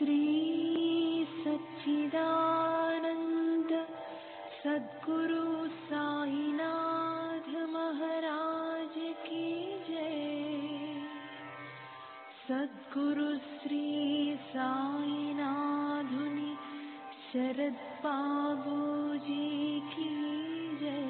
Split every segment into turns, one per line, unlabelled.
श्री सच्चिदानंद सद्गुरु साईनाथ महाराज की जय। सद्गुरु श्री साईनाथुनि शरद बाबू जी की जय।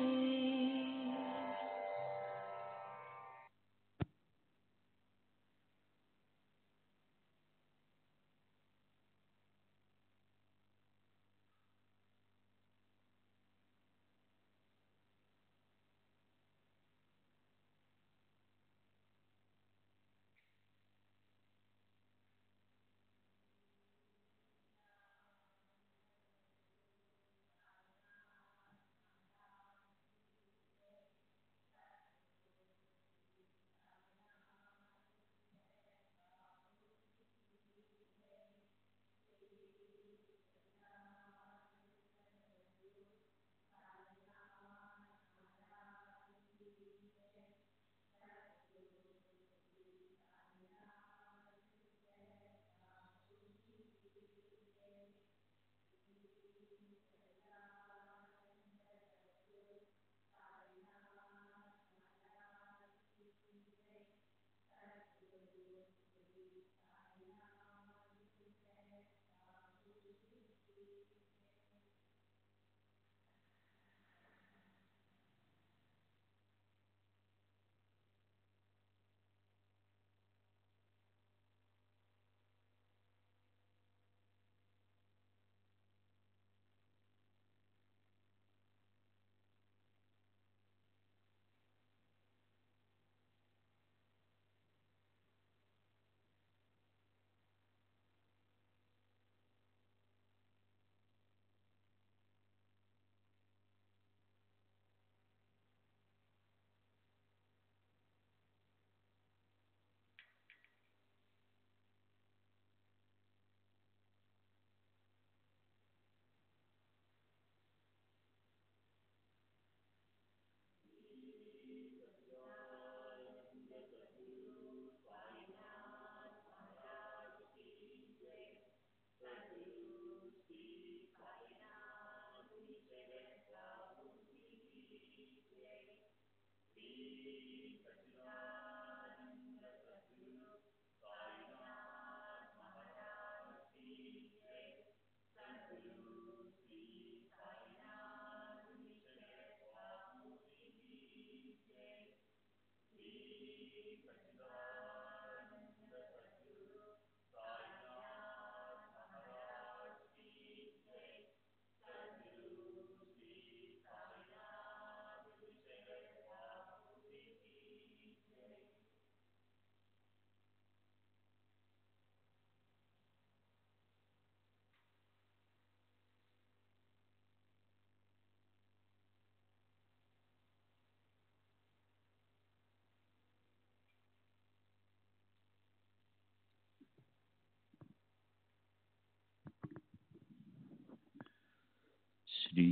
श्री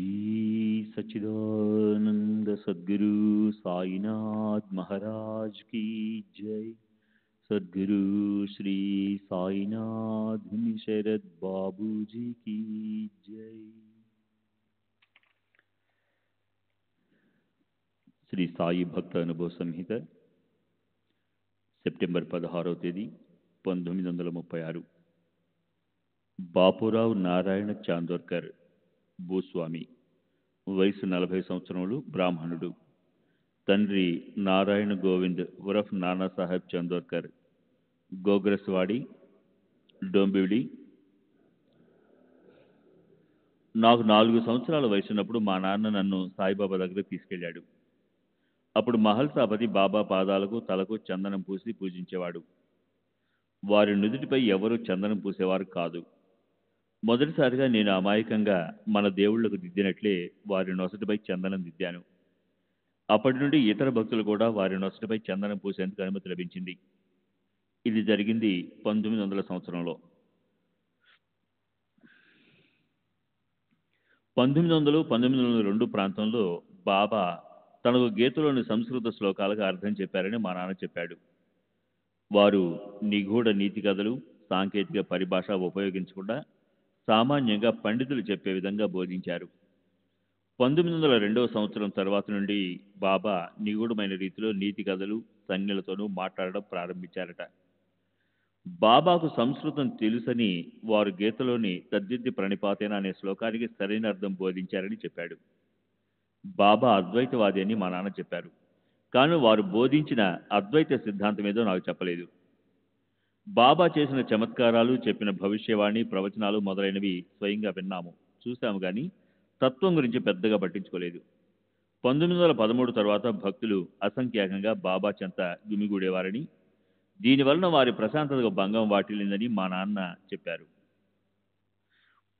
सच्चिदानंद सद्गुरु साईनाथ महाराज की जय। सद्गुरु श्री साईनाथ शरद बाबू जी की जय। శ్రీ సాయి భక్త అనుభవ సంహిత సెప్టెంబర్ 16వ తేదీ 1936. బాపురావు నారాయణ చాందోర్కర్ భూస్వామి, వయసు 40 సంవత్సరములు, బ్రాహ్మణుడు. తండ్రి నారాయణ గోవింద్ ఉరఫ్ నానాసాహెబ్ చందోర్కర్, గోగ్రస్వాడి, డొంబివిలి. నాకు 4 సంవత్సరాల వయసున్నప్పుడు మా నాన్న నన్ను సాయిబాబా దగ్గరకు తీసుకెళ్లాడు. అప్పుడు మహల్సాపతి బాబా పాదాలకు తలకు చందనం పూసి పూజించేవాడు. వారి నుదుటిపై ఎవరూ చందనం పూసేవారు కాదు. మొదటిసారిగా నేను అమాయకంగా మన దేవుళ్లకు దిద్దినట్లే వారి నొసటిపై చందనం దిద్దాను. అప్పటి నుండి ఇతర భక్తులు కూడా వారి నొసటిపై చందనం పూసేందుకు అనుమతి లభించింది. ఇది జరిగింది 1900 సంవత్సరంలో. 1900, 1902 ప్రాంతంలో బాబా తనకు గీతలోని సంస్కృత శ్లోకాలకు అర్థం చెప్పారని మా నాన్న చెప్పాడు. వారు నిగూఢ నీతి కథలు, సాంకేతిక పరిభాష ఉపయోగించకుండా సామాన్యంగా పండితులు చెప్పే విధంగా బోధించారు. 1902వ సంవత్సరం తర్వాత నుండి బాబా నిగూఢమైన రీతిలో నీతి కథలు, సంజ్ఞలతోనూ మాట్లాడడం ప్రారంభించారట. బాబాకు సంస్కృతం తెలుసని వారు గీతలోని తద్దిద్ది ప్రణిపాతేన అనే శ్లోకానికి సరైన అర్థం బోధించారని చెప్పాడు. బాబా అద్వైతవాది అని మా నాన్న చెప్పారు. కానీ వారు బోధించిన అద్వైత సిద్ధాంతం ఏదో నాకు చెప్పలేదు. బాబా చేసిన చమత్కారాలు, చెప్పిన భవిష్యవాణి, ప్రవచనాలు మొదలైనవి స్వయంగా విన్నాము, చూశాము, కానీ తత్వం గురించి పెద్దగా పట్టించుకోలేదు. 1913 తర్వాత భక్తులు అసంఖ్యాకంగా బాబా చెంత గుమిగూడేవారని, దీనివలన వారి ప్రశాంతతకు భంగం వాటిల్లిందని మా నాన్న చెప్పారు.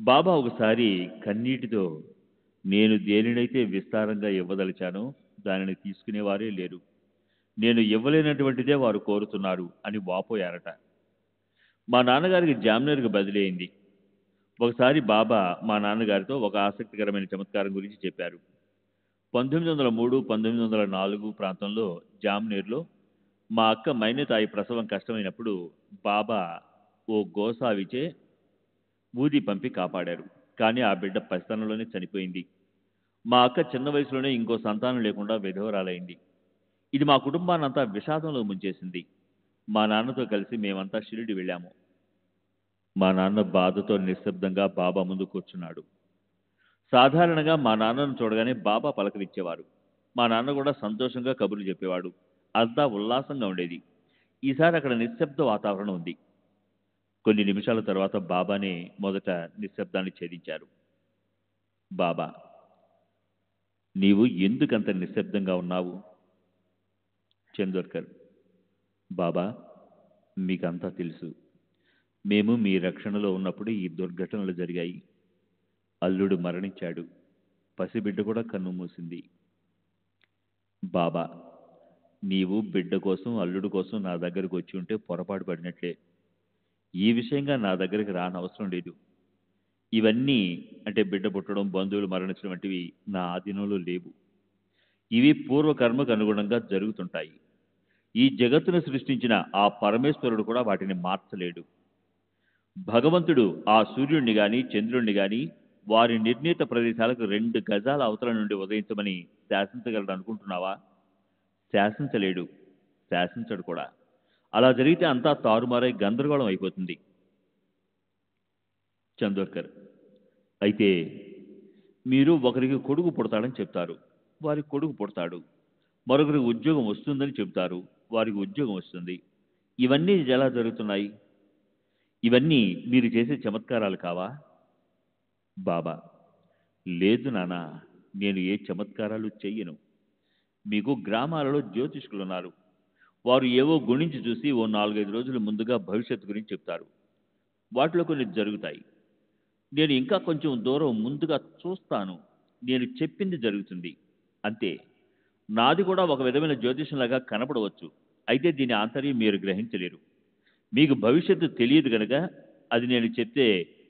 బాబా ఒకసారి కన్నీటితో, నేను దేనినైతే విస్తారంగా ఇవ్వదలిచానో దానిని తీసుకునేవారే లేరు, నేను ఇవ్వలేనటువంటిదే వారు కోరుతున్నారు అని వాపోయారట. మా నాన్నగారికి జామ్నగర్కు బదిలీ అయింది. ఒకసారి బాబా మా నాన్నగారితో ఒక ఆసక్తికరమైన చమత్కారం గురించి చెప్పారు. 1903, 1904 ప్రాంతంలో జామ్నేర్లో మా అక్క మైనతాయి ప్రసవం కష్టమైనప్పుడు బాబా ఓ గోసావిచే ఊది పంపి కాపాడారు. కానీ ఆ బిడ్డ పసితనంలోనే చనిపోయింది. మా అక్క చిన్న వయసులోనే ఇంకో సంతానం లేకుండా విధవరాలైంది. ఇది మా కుటుంబాన్నంతా విషాదంలో ముంచేసింది. మా నాన్నతో కలిసి మేమంతా షిరిడి వెళ్ళాము. మా నాన్న బాధతో నిశ్శబ్దంగా బాబా ముందు కూర్చున్నాడు. సాధారణంగా మా నాన్నను చూడగానే బాబా పలకరించేవారు. మా నాన్న కూడా సంతోషంగా కబుర్లు చెప్పేవాడు. అంతా ఉల్లాసంగా ఉండేది. ఈసారి అక్కడ నిశ్శబ్ద వాతావరణం ఉంది. కొన్ని నిమిషాల తర్వాత బాబానే మొదట నిశ్శబ్దాన్ని ఛేదించారు. బాబా, నీవు ఎందుకంత నిశ్శబ్దంగా ఉన్నావు? చందోర్కర్, బాబా, మీకంతా తెలుసు. మేము మీ రక్షణలో ఉన్నప్పుడు ఈ దుర్ఘటనలు జరిగాయి. అల్లుడు మరణించాడు. పసిబిడ్డ కూడా కన్ను మూసింది. బాబా, నీవు బిడ్డ కోసం, అల్లుడు కోసం నా దగ్గరకు వచ్చి ఉంటే పొరపాటు పడినట్లే. ఈ విషయంగా నా దగ్గరికి రానవసరం లేదు. ఇవన్నీ అంటే బిడ్డ పుట్టడం, బంధువులు మరణించడం వంటివి నా ఆధీనంలో లేవు. ఇవి పూర్వకర్మకు అనుగుణంగా జరుగుతుంటాయి. ఈ జగత్తును సృష్టించిన ఆ పరమేశ్వరుడు కూడా వాటిని మార్చలేడు. భగవంతుడు ఆ సూర్యుడిని గాని, చంద్రుణ్ణి గాని వారి నిర్ణీత ప్రదేశాలకు 2 గజాల అవతల నుండి ఉదయించమని శాసించగలడు అనుకుంటున్నావా? శాసించలేడు, శాసించడు కూడా. అలా జరిగితే అంతా తారుమారై గందరగోళం అయిపోతుంది. చందోర్కర్, అయితే మీరు ఒకరికి కొడుకు పుడతాడని చెప్తారు, వారికి కొడుకు పుడతాడు. మరొకరికి ఉద్యోగం వస్తుందని చెబుతారు, వారికి ఉద్యోగం వస్తుంది. ఇవన్నీ ఎలా జరుగుతున్నాయి? ఇవన్నీ మీరు చేసే చమత్కారాలు కావా? బాబా, లేదు నాన్న, నేను ఏ చమత్కారాలు చెయ్యను. మీకు గ్రామాలలో జ్యోతిష్కులున్నారు. వారు ఏవో గుణించి చూసి ఓ 4-5 రోజుల ముందుగా భవిష్యత్తు గురించి చెప్తారు. వాటిలో కొన్ని జరుగుతాయి. నేను ఇంకా కొంచెం దూరం ముందుగా చూస్తాను. నేను చెప్పింది జరుగుతుంది అంతే. నాది కూడా ఒక విధమైన జ్యోతిషంలాగా కనపడవచ్చు. అయితే దీని ఆంతర్యం మీరు గ్రహించలేరు. మీకు భవిష్యత్తు తెలియదు కనుక అది నేను చెప్తే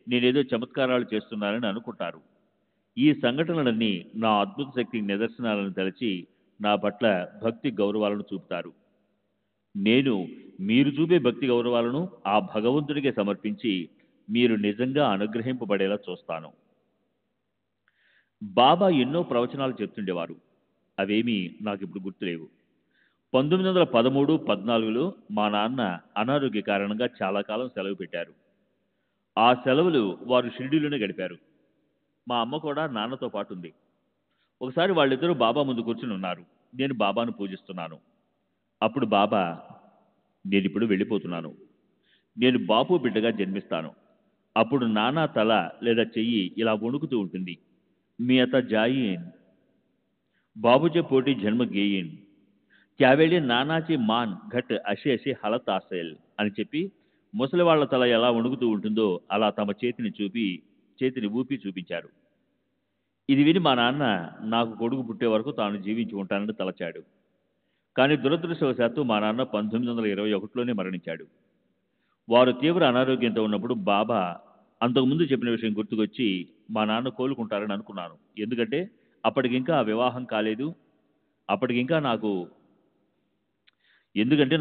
నేనేదో చమత్కారాలు చేస్తున్నానని అనుకుంటారు. ఈ సంఘటనలన్నీ నా అద్భుత శక్తికి నిదర్శనాలను తలచి నా పట్ల భక్తి గౌరవాలను చూపుతారు. నేను మీరు చూపే భక్తి గౌరవాలను ఆ భగవంతుడికే సమర్పించి మీరు నిజంగా అనుగ్రహింపబడేలా చూస్తాను. బాబా ఎన్నో ప్రవచనాలు చెప్తుండేవారు. అవేమీ నాకు ఇప్పుడు గుర్తులేవు. 1913, 14లో మా నాన్న అనారోగ్య కారణంగా చాలా కాలం సెలవు పెట్టారు. ఆ సెలవులు వారు షిరిడీలోనే గడిపారు. మా అమ్మ కూడా నాన్నతో పాటు ఉంది. ఒకసారి వాళ్ళిద్దరూ బాబా ముందు కూర్చుని ఉన్నారు. నేను బాబాను పూజిస్తున్నాను. అప్పుడు బాబా, నేనిప్పుడు వెళ్ళిపోతున్నాను. నేను బాపు బిడ్డగా జన్మిస్తాను. అప్పుడు నానా తల లేదా చెయ్యి ఇలా వణుకుతూ ఉంటుంది. మీ అత జాయిన్ బాబుచే పోటీ జన్మ గేయిన్ त्यावेळी నానాచి మాన్ ఘట్ అషి అషి హలత్ ఆసేల్ అని చెప్పి ముసలివాళ్ల తల ఎలా వణుకుతూ ఉంటుందో అలా తమ చేతిని ఊపి చూపించారు. ఇది విని మా నాన్న నాకు కొడుకు పుట్టే వరకు తాను జీవించి ఉంటానని తలచాడు. కానీ దురదృష్టవశాత్తు మా నాన్న 1921లోనే మరణించాడు. వారు తీవ్ర అనారోగ్యంతో ఉన్నప్పుడు బాబా అంతకుముందు చెప్పిన విషయం గుర్తుకొచ్చి మా నాన్న కోలుకుంటారని అనుకున్నాను. ఎందుకంటే అప్పటికింకా వివాహం కాలేదు.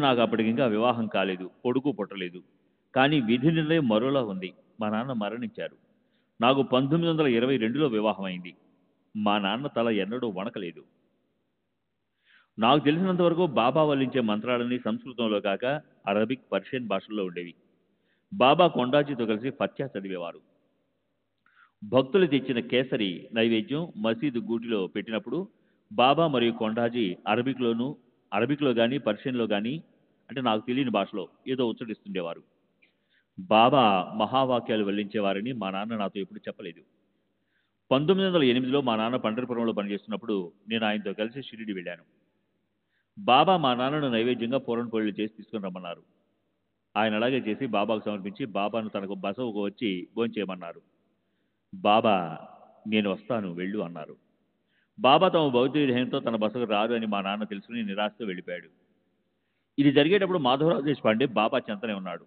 నాకు అప్పటికింకా వివాహం కాలేదు, కొడుకు పుట్టలేదు. కానీ విధి నిర్ణయం మరోలా ఉంది. మా నాన్న మరణించారు. నాకు 1922లో వివాహమైంది. మా నాన్న తల ఎన్నడూ వణకలేదు. నాకు తెలిసినంత వరకు బాబా వల్లించే మంత్రాలన్నీ సంస్కృతంలో కాక అరబిక్, పర్షియన్ భాషల్లో ఉండేవి. బాబా కొండాజీతో కలిసి ఫత్యా చదివేవారు. భక్తులు తెచ్చిన కేసరి నైవేద్యం మసీదు గూటిలో పెట్టినప్పుడు బాబా మరియు కొండాజీ అరబిక్లో కానీ పర్షియన్లో కానీ, అంటే నాకు తెలియని భాషలో ఏదో ఉచ్చరిస్తుండేవారు. బాబా మహావాక్యాలు వెల్లించేవారని మా నాన్న నాతో ఎప్పుడు చెప్పలేదు. 1908లో మా నాన్న పండరిపురంలో పనిచేస్తున్నప్పుడు నేను ఆయనతో కలిసి షిరిడి వెళ్ళాను. బాబా మా నాన్నను నైవేద్యంగా పూరణ పొళ్ళు చేసి తీసుకుని రమ్మన్నారు. ఆయన అలాగే చేసి బాబాకు సమర్పించి బాబాను తనకు బసవకు వచ్చి భోంచేయమన్నారు. బాబా నేను వస్తాను వెళ్ళు అన్నారు. బాబా తమ భౌతిక దేహంతో తన బసకు రారు అని మా నాన్న తెలుసుకుని నిరాశతో వెళ్ళిపోయాడు. ఇది జరిగేటప్పుడు మాధవరావు దేశపాండే బాబా చెంతనే ఉన్నాడు.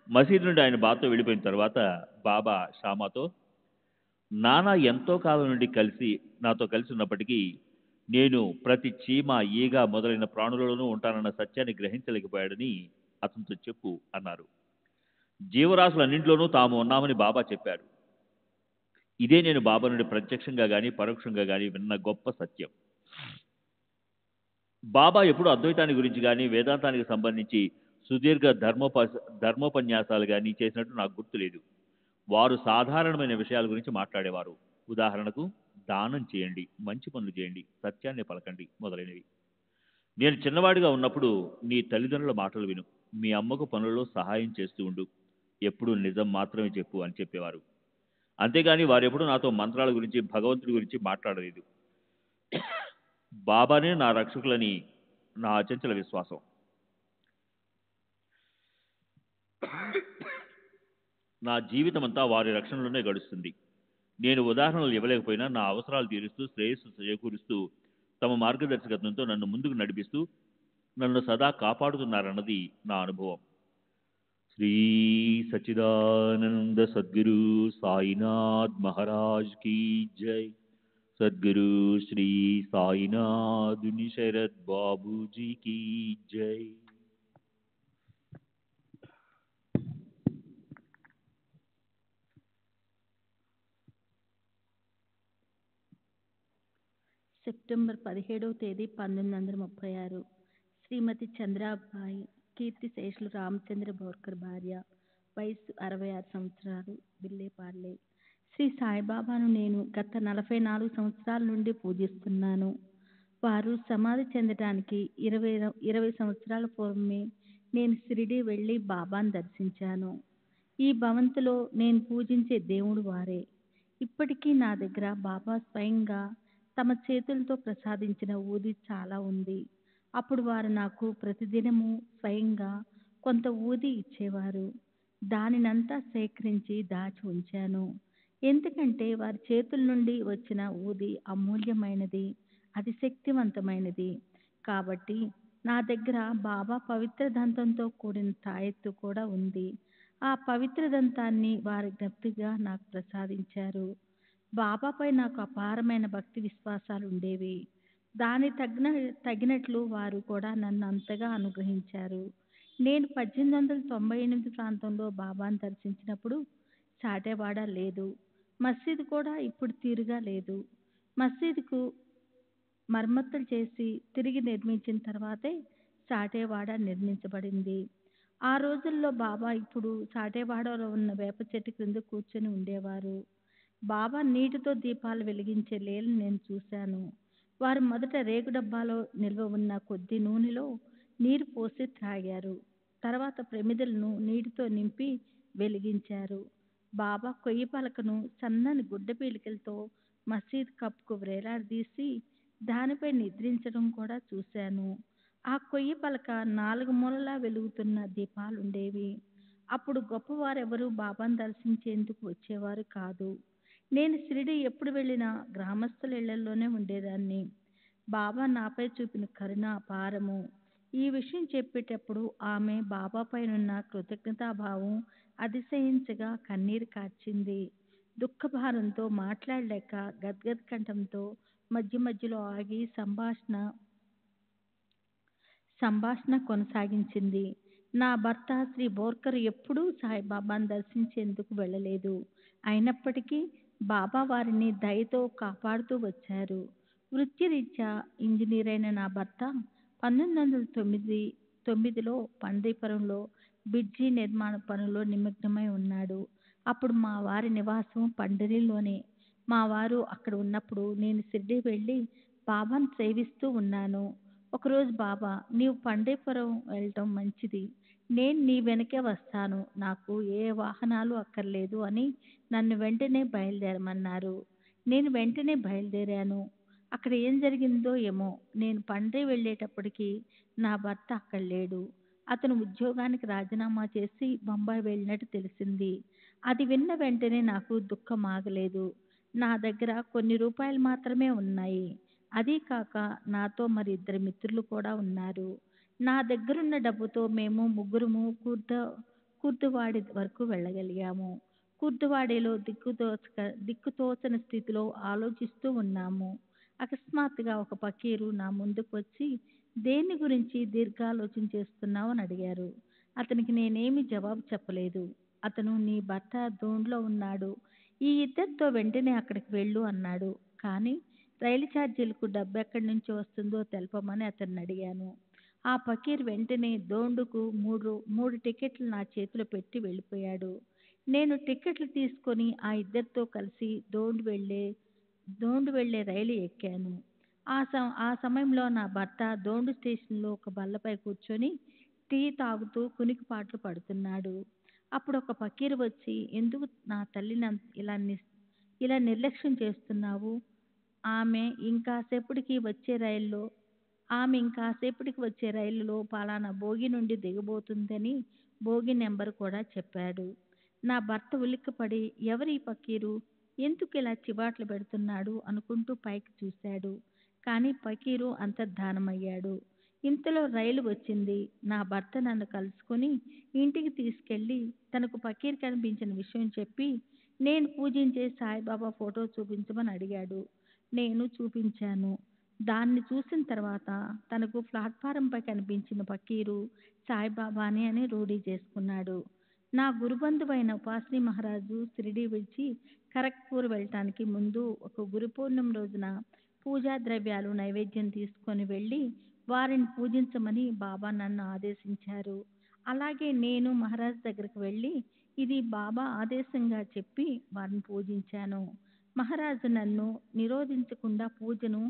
మసీదు నుండి ఆయన బాబాతో వెళ్ళిపోయిన తర్వాత బాబా షామాతో, నాన్న ఎంతో కాలం నుండి నాతో కలిసి ఉన్నప్పటికీ నేను ప్రతి చీమ, ఈగ మొదలైన ప్రాణులలోనూ ఉంటానన్న సత్యాన్ని గ్రహించలేకపోయాడని అతనితో చెప్పు అన్నారు. జీవరాశులన్నింటిలోనూ తాము ఉన్నామని బాబా చెప్పారు. ఇదే నేను బాబా నుండి ప్రత్యక్షంగా కానీ పరోక్షంగా కానీ విన్న గొప్ప సత్యం. బాబా ఎప్పుడు అద్వైతాన్ని గురించి కానీ వేదాంతానికి సంబంధించి సుదీర్ఘ ధర్మోపన్యాసాలు కానీ చేసినట్టు నాకు గుర్తులేదు. వారు సాధారణమైన విషయాల గురించి మాట్లాడేవారు. ఉదాహరణకు దానం చేయండి, మంచి పనులు చేయండి, సత్యాన్ని పలకండి మొదలైనవి. నేను చిన్నవాడిగా ఉన్నప్పుడు నీ తల్లిదండ్రుల మాటలు విను, మీ అమ్మకు పనులలో సహాయం చేస్తూ ఉండు, ఎప్పుడూ నిజం మాత్రమే చెప్పు అని చెప్పేవారు. అంతేగాని వారెప్పుడు నాతో మంత్రాల గురించి భగవంతుడి గురించి మాట్లాడలేదు. బాబానే నా రక్షకులని నా అచంచల విశ్వాసం. నా జీవితం అంతా వారి రక్షణలోనే గడుస్తుంది. నేను ఉదాహరణలు ఇవ్వలేకపోయినా నా అవసరాలు తీరుస్తూ శ్రేయస్సు చేకూరుస్తూ తమ మార్గదర్శకత్వంతో నన్ను ముందుకు నడిపిస్తూ నన్ను సదా కాపాడుతున్నారన్నది నా అనుభవం. శ్రీ సచ్చిదానంద సద్గురు సాయినాథ్ మహారాజ్ కీ జై. సద్గురు శ్రీ సాయినాథ్ శరత్ బాబూజీ కీ జై.
సెప్టెంబర్ 17వ తేదీ 1936 శ్రీమతి చంద్రాబాయి కీర్తిశేషులు రామచంద్ర బోర్కర్ భార్య, వయసు 66 సంవత్సరాలు, బిల్లేపార్లే. శ్రీ సాయిబాబాను నేను గత 44 సంవత్సరాల నుండి పూజిస్తున్నాను. వారు సమాధి చెందడానికి 20 సంవత్సరాల పూర్వమే నేను షిరిడి వెళ్ళి బాబాను దర్శించాను. ఈ భవంతిలో నేను పూజించే దేవుడు వారే. ఇప్పటికీ నా దగ్గర బాబా స్వయంగా తమ చేతులతో ప్రసాదించిన ఊది చాలా ఉంది. అప్పుడు వారు నాకు ప్రతిదినము స్వయంగా కొంత ఊది ఇచ్చేవారు. దానినంతా సేకరించి దాచి ఉంచాను. ఎందుకంటే వారి చేతుల నుండి వచ్చిన ఊది అమూల్యమైనది, అది శక్తివంతమైనది. కాబట్టి నా దగ్గర బాబా పవిత్ర దంతంతో కూడిన తాయెత్తు కూడా ఉంది. ఆ పవిత్ర దంతాన్ని వారి జ్ఞప్తిగా నాకు ప్రసాదించారు. బాబాపై నాకు అపారమైన భక్తి విశ్వాసాలు ఉండేవి. దాని తగినట్లు వారు కూడా నన్ను అంతగా అనుగ్రహించారు. నేను 1898 ప్రాంతంలో బాబాను దర్శించినప్పుడు సాటేవాడ లేదు. మసీదు కూడా ఇప్పుడు తీరుగా లేదు. మసీదుకు మరమ్మతులు చేసి తిరిగి నిర్మించిన తర్వాతే సాటేవాడ నిర్మించబడింది. ఆ రోజుల్లో బాబా ఇప్పుడు సాటేవాడలో ఉన్న వేప చెట్టు క్రింద కూర్చొని ఉండేవారు. బాబా నీటితో దీపాలు వెలిగించే లీలను నేను చూశాను. వారు మొదట రేగు డబ్బాలో నిల్వ ఉన్న కొద్ది నూనెలో నీరు పోసి త్రాగారు. తర్వాత ప్రమిదలను నీటితో నింపి వెలిగించారు. బాబా కొయ్యి పలకను సన్నని గుడ్డ పీలికలతో మసీద్ కప్పుకు వ్రేలాడదీసి దానిపై నిద్రించడం కూడా చూశాను. ఆ కొయ్యి పలక 4 మూలలా వెలుగుతున్న దీపాలుండేవి. అప్పుడు గొప్పవారెవరూ బాబాను దర్శించేందుకు వచ్చేవారు కాదు. నేను షిరిడి ఎప్పుడు వెళ్ళినా గ్రామస్తుల ఇళ్లలోనే ఉండేదాన్ని. బాబా నాపై చూపిన కరుణ అపారము. ఈ విషయం చెప్పేటప్పుడు ఆమె బాబాపైనున్న కృతజ్ఞతాభావం అతిశయించగా కన్నీరు కార్చింది. దుఃఖభారంతో మాట్లాడలేక గద్గద కంఠంతో మధ్య మధ్యలో ఆగి సంభాషణ కొనసాగించింది. నా భర్త శ్రీ బోర్కర్ ఎప్పుడూ సాయిబాబాను దర్శించేందుకు వెళ్ళలేదు. అయినప్పటికీ బాబా వారిని దయతో కాపాడుతూ వచ్చారు. వృత్తిరీత్యా ఇంజనీర్ అయిన నా భర్త 1909లో పండీపురంలో బ్రిడ్జి నిర్మాణ పనుల్లో నిమగ్నమై ఉన్నాడు. అప్పుడు మా వారి నివాసం పండరిలోనే. మా వారు అక్కడ ఉన్నప్పుడు నేను షిరిడీ వెళ్ళి బాబాను సేవిస్తూ ఉన్నాను. ఒకరోజు బాబా, నీవు పండీపురం వెళ్ళటం మంచిది, నేను నీ వెనకే వస్తాను, నాకు ఏ వాహనాలు అక్కర్లేదు అని నన్ను వెంటనే బయలుదేరమన్నారు. నేను వెంటనే బయలుదేరాను. అక్కడ ఏం జరిగిందో ఏమో, నేను పండ్రి వెళ్ళేటప్పటికి నా భర్త అక్కడ లేడు. అతను ఉద్యోగానికి రాజీనామా చేసి బొంబాయి వెళ్ళినట్టు తెలిసింది. అది విన్న వెంటనే నాకు దుఃఖం ఆగలేదు. నా దగ్గర కొన్ని రూపాయలు మాత్రమే ఉన్నాయి. అదీ కాక నాతో మరి 2 మిత్రులు కూడా ఉన్నారు. నా దగ్గరున్న డబ్బుతో మేము ముగ్గురము కుర్దువాడి వరకు వెళ్ళగలిగాము. కుర్దువాడిలో దిక్కుతోచని స్థితిలో ఆలోచిస్తూ ఉన్నాము. అకస్మాత్తుగా ఒక పకీరు నా ముందుకు వచ్చి, దేని గురించి దీర్ఘాలోచన చేస్తున్నావు అని అడిగారు. అతనికి నేనేమి జవాబు చెప్పలేదు. అతను, నీ భర్త దోండ్లో ఉన్నాడు, ఈ ఇద్దరితో వెంటనే అక్కడికి వెళ్ళు అన్నాడు. కానీ రైలు ఛార్జీలకు డబ్బు ఎక్కడి నుంచి వస్తుందో తెలపమని అతన్ని అడిగాను. ఆ ఫకీర్ వెంటనే దోండుకు 3 టికెట్లు నా చేతిలో పెట్టి వెళ్ళిపోయాడు. నేను టికెట్లు తీసుకొని ఆ ఇద్దరితో కలిసి దోండు వెళ్ళే రైలు ఎక్కాను. ఆ సమయంలో నా భర్త దోండు స్టేషన్లో ఒక బల్లపై కూర్చొని టీ తాగుతూ కునికిపాట్లు పడుతున్నాడు. అప్పుడు ఒక ఫకీరు వచ్చి, ఎందుకు నా తల్లిని ఇలా నిర్లక్ష్యం చేస్తున్నావు? ఆమె ఇంకాసేపటికి వచ్చే రైలులో పలానా బోగి నుండి దిగబోతుందని బోగి నెంబర్ కూడా చెప్పాడు. నా భర్త ఉలిక్కిపడి, ఎవరి ఫకీరు, ఎందుకు ఇలా చివాట్లు పెడుతున్నాడు అనుకుంటూ పైకి చూశాడు. కానీ ఫకీరు అంతర్ధానమయ్యాడు. ఇంతలో రైలు వచ్చింది. నా భర్త నన్ను కలుసుకొని ఇంటికి తీసుకెళ్ళి తనకు ఫకీర్ కనిపించిన విషయం చెప్పి, నేను పూజించే సాయిబాబా ఫోటో చూపించమని అడిగాడు. నేను చూపించాను. దాన్ని చూసిన తర్వాత తనకు ప్లాట్ఫారంపై కనిపించిన ఫకీరు సాయిబాబానే అని రూఢీ చేసుకున్నాడు. నా గురుబంధువైన ఉపాసిని మహారాజు షిరిడీ విడిచి ఖరగ్పూర్ వెళ్ళటానికి ముందు ఒక గురు పూర్ణిమ రోజున పూజా ద్రవ్యాలు నైవేద్యం తీసుకొని వెళ్ళి వారిని పూజించమని బాబా నన్ను ఆదేశించారు. అలాగే నేను మహారాజ్ దగ్గరికి వెళ్ళి ఇది బాబా ఆదేశంగా చెప్పి వారిని పూజించాను. మహారాజు నన్ను నిరోధించకుండా పూజను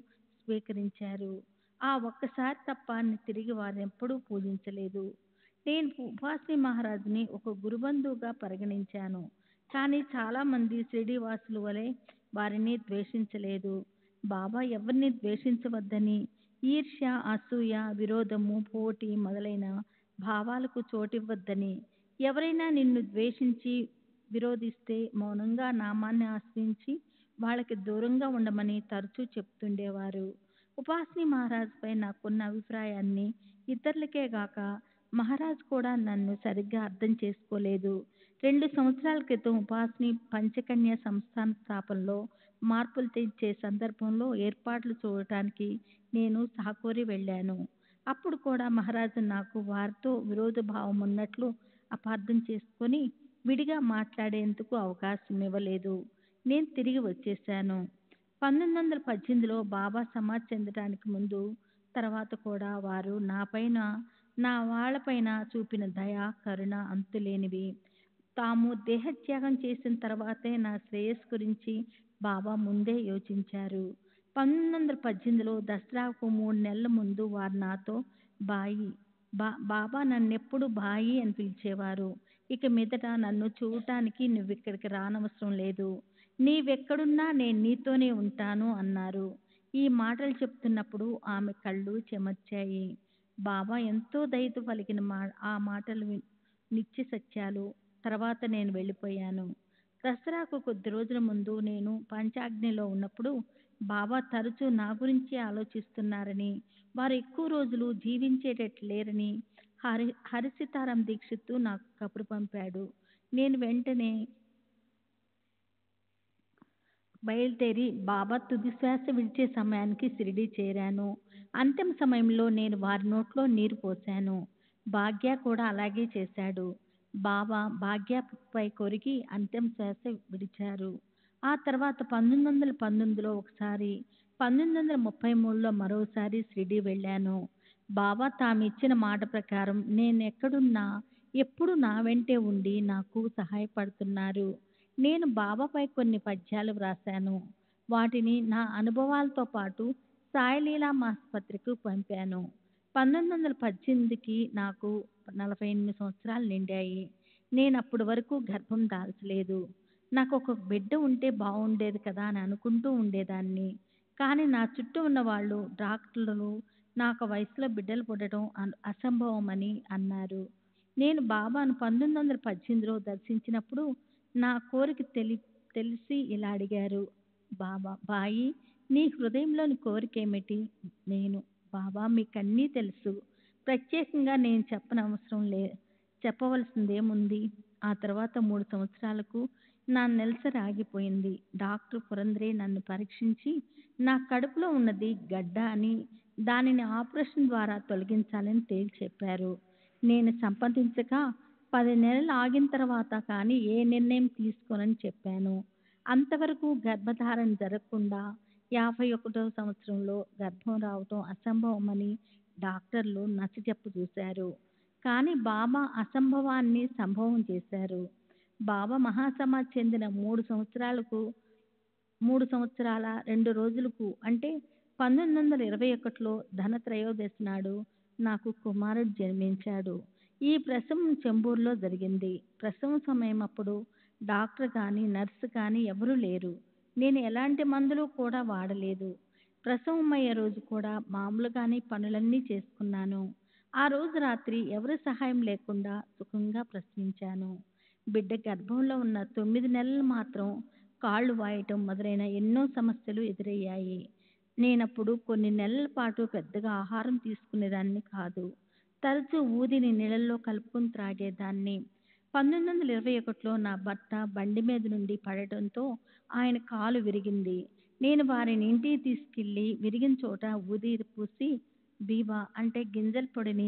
స్వీకరించారు. ఆ ఒక్కసారి తప్ప తిరిగి వారెప్పుడూ పూజించలేదు. నేను ఉపాసిని మహారాజుని ఒక గురుబంధువుగా పరిగణించాను. కానీ చాలామంది షిరిడీ వాసుల వలె వారిని ద్వేషించలేదు. బాబా ఎవరిని ద్వేషించవద్దని, ఈర్ష్య, అసూయ, విరోధము, పోటీ మొదలైన భావాలకు చోటివ్వద్దని, ఎవరైనా నిన్ను ద్వేషించి విరోధిస్తే మౌనంగా నామాన్ని ఆశ్రయించి వాళ్ళకి దూరంగా ఉండమని తరచూ చెప్తుండేవారు. ఉపాసిని మహారాజుపై నాకున్న అభిప్రాయాన్ని ఇతరులకే గాక మహారాజ్ కూడా నన్ను సరిగ్గా అర్థం చేసుకోలేదు. 2 సంవత్సరాల క్రితం ఉపాసిని పంచకన్య సంస్థాన స్థాపనలో మార్పులు తెచ్చే సందర్భంలో ఏర్పాట్లు చూడటానికి నేను సాకోరి వెళ్ళాను. అప్పుడు కూడా మహారాజు నాకు వారితో విరోధ భావం ఉన్నట్లు అపార్థం చేసుకొని విడిగా మాట్లాడేందుకు అవకాశం ఇవ్వలేదు. నేను తిరిగి వచ్చేశాను. 1918లో బాబా సమాధి చెందడానికి ముందు తర్వాత కూడా వారు నా వాళ్ళపైన చూపిన దయ, కరుణ అంతులేనివి. తాము దేహత్యాగం చేసిన తర్వాతే నా శ్రేయస్సు గురించి బాబా ముందే యోచించారు. 1918లో దసరాకు 3 నెలల ముందు వారు నాతో, బాబా నన్నెప్పుడు బాయి అని పిలిచేవారు. ఇక మీదట నన్ను చూడటానికి నువ్విక్కడికి రానవసరం లేదు, నీవెక్కడున్నా నేను నీతోనే ఉంటాను అన్నారు. ఈ మాటలు చెప్తున్నప్పుడు ఆమె కళ్ళు చెమర్చాయి. బాబా ఎంతో దయతో పలికిన ఆ మాటలు నిత్య సత్యాలు. తర్వాత నేను వెళ్ళిపోయాను. దసరాకు కొద్ది రోజుల ముందు నేను పంచాగ్నిలో ఉన్నప్పుడు బాబా తరచూ నా గురించి ఆలోచిస్తున్నారని, వారు ఎక్కువ రోజులు జీవించేటట్లు లేరని హరిసీతారాం దీక్షిత్ నాకు కబురు పంపాడు. నేను వెంటనే బయలుదేరి బాబా తుది శ్వాస విడిచే సమయానికి షిరిడీ చేరాను. అంతిమ సమయంలో నేను వారి నోట్లో నీరు పోశాను. భాగ్య కూడా అలాగే చేశాడు. బాబా భాగ్యపై కొరికి అంతిమ శ్వాస విడిచారు. ఆ తర్వాత 1919లో ఒకసారి, 1933లో మరోసారి షిరిడీ వెళ్ళాను. బాబా తామిచ్చిన మాట ప్రకారం నేనెక్కడున్నా ఎప్పుడు నా వెంటే ఉండి నాకు సహాయపడుతున్నారు. నేను బాబాపై కొన్ని పద్యాలు వ్రాశాను. వాటిని నా అనుభవాలతో పాటు సాయిలీలా మాసపత్రికకు పంపాను. 1918కి నాకు 48 సంవత్సరాలు నిండాయి. నేను అప్పటి వరకు గర్భం దాల్చలేదు. నాకు ఒక బిడ్డ ఉంటే బాగుండేది కదా అని అనుకుంటూ ఉండేదాన్ని. కానీ నా చుట్టూ ఉన్న వాళ్ళు, డాక్టర్లు నాకు వయసులో బిడ్డలు పుట్టడం అసంభవమని అన్నారు. నేను బాబాను 1918లో దర్శించినప్పుడు నా కోరిక తెలిసి ఇలా అడిగారు. బాయి, నీ హృదయంలోని కోరికేమిటి? నేను, బాబా మీకన్నీ తెలుసు. ప్రత్యేకంగా నేను చెప్పవలసిందేముంది? ఆ తర్వాత 3 సంవత్సరాలకు నా నెలసరి ఆగిపోయింది. డాక్టర్ పురంద్రే నన్ను పరీక్షించి నా కడుపులో ఉన్నది గడ్డ అని, దానిని ఆపరేషన్ ద్వారా తొలగించాలని తేల్చి చెప్పారు. నేను సంపాదించక 10 నెలలు ఆగిన తర్వాత కానీ ఏ నిర్ణయం తీసుకోనని చెప్పాను. అంతవరకు గర్భధారణ జరగకుండా 51వ సంవత్సరంలో గర్భం రావటం అసంభవమని డాక్టర్లు నచ్చజెప్ప చూశారు. కానీ బాబా అసంభవాన్ని సంభవం చేశారు. బాబా మహాసమాధి చెందిన 3 సంవత్సరాల 2 రోజులకు అంటే 1921లో ధనత్రయోదశి నాడు నాకు కుమారుడు జన్మించాడు. ఈ ప్రసవం చెంబూరులో జరిగింది. ప్రసవం సమయం అప్పుడు డాక్టర్ కానీ నర్సు కానీ ఎవరూ లేరు. నేను ఎలాంటి మందులు కూడా వాడలేదు. ప్రసవం అయ్యే రోజు కూడా మామూలుగానే పనులన్నీ చేసుకున్నాను. ఆ రోజు రాత్రి ఎవరి సహాయం లేకుండా సుఖంగా ప్రసవించాను. బిడ్డ గర్భంలో ఉన్న 9 నెలలు మాత్రం కాళ్ళు వాయటం మొదలైన ఎన్నో సమస్యలు ఎదురయ్యాయి. నేనప్పుడు కొన్ని నెలల పాటు పెద్దగా ఆహారం తీసుకునేదాన్ని కాదు. తరచూ ఊదిని నీళ్ళల్లో కలుపుకొని త్రాగేదాన్ని. 1921లో నా భర్త బండి మీద నుండి పడటంతో ఆయన కాలు విరిగింది. నేను వారిని ఇంటికి తీసుకెళ్లి విరిగిన చోట ఊది పూసి బీబా అంటే గింజల పొడిని,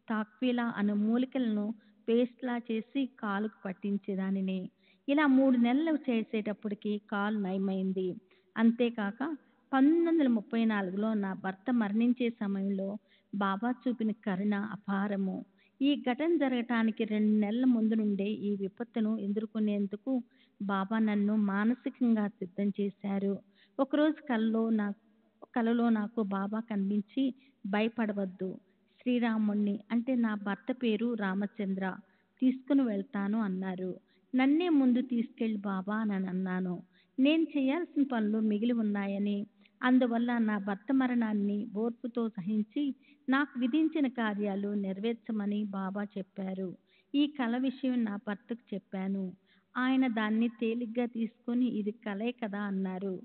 తాక్వీలా అను మూలికలను పేస్ట్లా చేసి కాలుకు పట్టించేదానిని. ఇలా 3 నెలలు చేసేటప్పటికి కాలు నయమైంది. అంతేకాక 1934లో నా భర్త మరణించే సమయంలో బాబా చూపిన కరుణ అపారము. ఈ ఘటన జరగటానికి 2 నెలల ముందు నుండే ఈ విపత్తును ఎదుర్కొనేందుకు బాబా నన్ను మానసికంగా సిద్ధం చేశారు. ఒకరోజు కలలో నాకు బాబా కనిపించి, భయపడవద్దు, శ్రీరాముణ్ణి అంటే నా భర్త పేరు రామచంద్ర తీసుకుని వెళ్తాను అన్నారు. నన్నే ముందు తీసుకెళ్ళి బాబా అని అన్నాను. నేను చేయాల్సిన పనులు మిగిలి ఉన్నాయని, అందువల్ల నా భర్త మరణాన్ని ఓర్పుతో సహించి నాకు విధించిన కార్యాలు నెరవేర్చమని బాబా చెప్పారు. ఈ కల విషయం నా భర్తకు చెప్పాను. ఆయన దాన్ని తేలిగ్గా తీసుకొని ఇది కలే కదా అన్నారు.